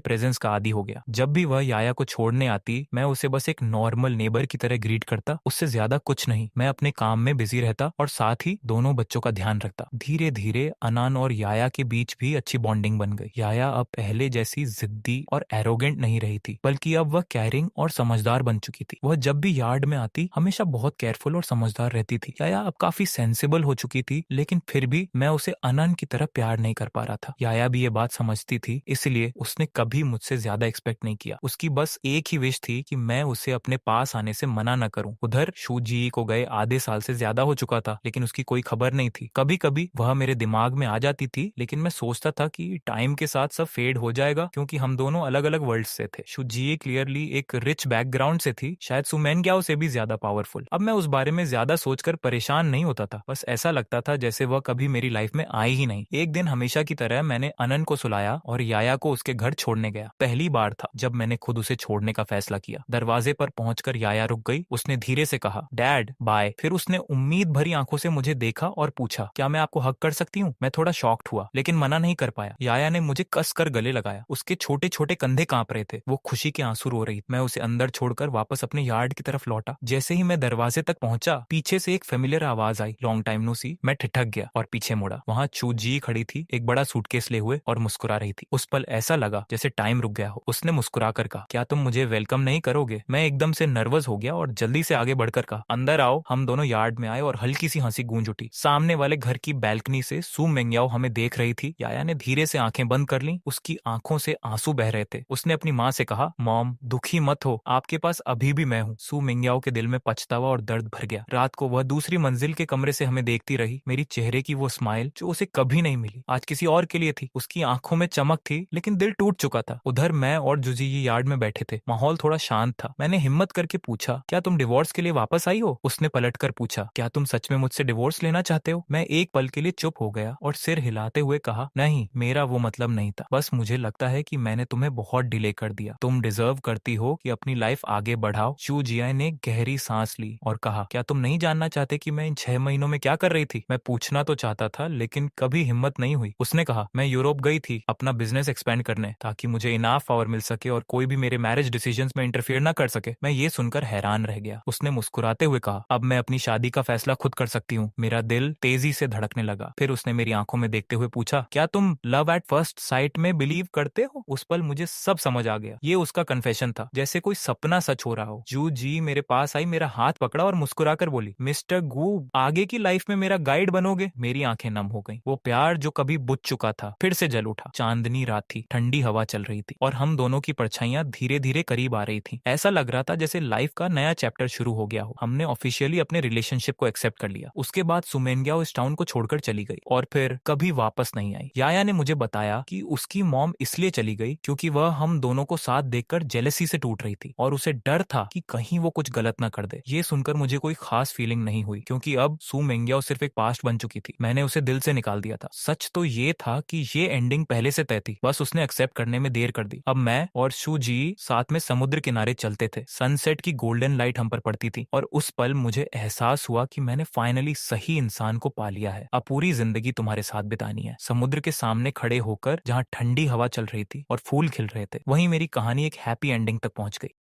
प्रेजेंस का आदी हो गया। जब भी वह याया को छोड़ने आती, मैं उसे बस एक नॉर्मल नेबर की तरह ग्रीट करता, उससे ज्यादा कुछ नहीं। मैं अपने काम में बिजी रहता और साथ ही दोनों बच्चों का ध्यान रखता। धीरे धीरे अनान और याया के बीच भी अच्छी बॉन्डिंग बन गई। याया अब पहले जैसी जिद्दी और एरोगेंट नहीं रही थी, बल्कि अब वह केयरिंग और समझदार बन चुकी थी। वह जब भी यार्ड में आती हमेशा बहुत केयरफुल और समझदार रहती थी। याया अब काफी सेंसिबल हो चुकी थी, लेकिन फिर भी मैं उसे अनन की तरह प्यार नहीं कर पा रहा था। याया भी ये बात समझती थी, इसलिए उसने कभी मुझसे ज्यादा एक्सपेक्ट नहीं किया। उसकी बस एक ही विश थी कि मैं उसे अपने पास आने से मना न करूं। उधर शूजी को गए आधे साल से ज्यादा हो चुका था, लेकिन उसकी कोई खबर नहीं थी। कभी कभी वह मेरे दिमाग में आ जाती थी, लेकिन मैं सोचता था कि टाइम के साथ सब फेड हो जाएगा, क्योंकि हम दोनों अलग अलग वर्ल्ड से थे। शूजी क्लियरली एक रिच बैकग्राउंड से थी, शायद सुमेनग्याओ से भी ज्यादा पावरफुल। अब मैं उस बारे में ज्यादा सोचकर परेशान नहीं होता था, बस ऐसा लगता था जैसे वह कभी मेरी लाइफ में आई ही नहीं। एक दिन हमेशा की तरह मैंने अनन को सुलाया और याया को उसके घर छोड़ने गया। पहली बार था जब मैंने खुद उसे छोड़ने का फैसला किया। दरवाजे पर पहुंचकर याया रुक गई। उसने धीरे से कहा, डैड बाय। फिर उसने उम्मीद भरी आंखों से मुझे देखा और पूछा, क्या मैं आपको हक कर सकती हूँ? मैं थोड़ा शॉक्ड हुआ, लेकिन मना नहीं कर पाया। याया ने मुझे कस कर गले लगाया। उसके छोटे छोटे कंधे कांप रहे थे, वो खुशी के आंसू रो रही। मैं उसे अंदर छोड़कर वापस अपने यार्ड की तरफ लौटा। जैसे ही मैं दरवाजे तक पहुंचा, पीछे से एक फेमिलियर आवाज आई, लॉन्ग टाइम नो सी। मैं ठिठक गया और पीछे मुड़ा। वहां चूजी खड़ी थी, एक बड़ा सूटकेस ले हुए, और मुस्कुरा रही थी। उस पल ऐसा लगा जैसे टाइम रुक गया हो। उसने मुस्कुरा कर कहा, क्या तुम मुझे वेलकम नहीं करोगे? मैं एकदम से नर्वस हो गया और जल्दी से आगे बढ़कर कहा, अंदर आओ। हम दोनों यार्ड में आए और हल्की सी हंसी गूंज उठी। सामने वाले घर की बैल्कनी से सू मेंग्याओ हमें देख रही थी। याया ने धीरे से आंखें बंद कर ली। उसकी आंखों से आंसू बह रहे थे। उसने अपनी माँ से कहा, मॉम दुखी मत हो, आपके पास अभी भी मैं हूँ। सू मेंग्याओ के दिल में पछतावा और दर्द भर गया। रात को वह दूसरी मंजिल के कमरे से हमें देखती रही। मेरी चेहरे की वो स्माइल जो उसे कभी नहीं मिली, आज किसी और के लिए थी। उसकी आंखों में चमक थी, लेकिन दिल टूट चुका था। उधर मैं और जुजी ये यार्ड में बैठे थे। माहौल थोड़ा शांत था। मैंने हिम्मत करके पूछा, क्या तुम डिवोर्स के लिए वापस आई हो? उसने पलटकर पूछा, क्या तुम सच में मुझसे डिवोर्स लेना चाहते हो? मैं एक पल के लिए चुप हो गया और सिर हिलाते हुए कहा, नहीं, मेरा वो मतलब नहीं था। बस मुझे लगता है कि मैंने तुम्हें बहुत डिले कर दिया। तुम डिजर्व करती हो कि अपनी लाइफ आगे बढ़ाओ। शू जिया ने गहरी सांस ली और कहा, क्या तुम नहीं जानना चाहते कि मैं इन 6 महीनों में क्या कर रही थी? मैं पूछना तो चाहता था, लेकिन कभी हिम्मत नहीं हुई। उसने कहा, मैं यूरोप गई थी अपना बिजनेस एक्सपेंड करने, ताकि मुझे इनाफ पावर मिल सके और कोई भी मेरे मैरिज डिसीजंस में इंटरफेयर ना कर सके। मैं ये सुनकर हैरान रह गया। उसने मुस्कुराते हुए कहा, अब मैं अपनी शादी का फैसला खुद कर सकती हूँ। मेरा दिल तेजी से धड़कने लगा। फिर उसने मेरी आंखों में देखते हुए पूछा, क्या तुम लव एट फर्स्ट साइट में बिलीव करते हो? उस पल मुझे सब समझ आ गया। ये उसका कन्फेशन था, जैसे कोई सपना सच हो रहा हो। जू जी मेरे पास आई, मेरा हाथ पकड़ा और मुस्कुराकर बोली, मिस्टर गू, आगे की लाइफ में मेरा गाइड बनोगे? मेरी आंखें नम हो गईं। वो प्यार जो कभी बुझ चुका था फिर से जल उठा। चांदनी रात थी, ठंडी हवा चल रही थी और हम दोनों की परछाइयां धीरे धीरे करीब आ रही थी। ऐसा लग रहा था जैसे लाइफ का नया चैप्टर शुरू हो गया हो। हमने ऑफिशियली अपने रिलेशनशिप को एक्सेप्ट कर लिया। उसके बाद सुमेंग्या इस टाउन को छोड़कर चली गई और फिर कभी वापस नहीं आई। याया ने मुझे बताया कि उसकी मॉम इसलिए चली गई क्योंकि वह हम दोनों को साथ देखकर जेलसी से टूट रही थी और उसे डर था कि कहीं वो कुछ गलत ना कर दे। ये सुनकर मुझे कोई खास फीलिंग नहीं हुई क्योंकि अब सू मेंग्याओ सिर्फ एक पास्ट बन चुकी थी। मैंने उसे दिल से निकाल दिया था। सच तो ये था कि ये एंडिंग पहले से तय थी, बस उसने एक्सेप्ट करने में देर कर दी। अब मैं और शू जी साथ में समुद्र किनारे चलते थे। सनसेट की गोल्डन लाइट हम पर पड़ती थी और उस पल मुझे एहसास हुआ कि मैंने फाइनली सही इंसान को पा लिया है। अब पूरी जिंदगी तुम्हारे साथ बितानी है। समुद्र के सामने खड़े होकर जहाँ ठंडी हवा चल रही थी और फूल खिल रहे थे, वहीं मेरी कहानी एक हैप्पी एंडिंग तक पहुंच गई।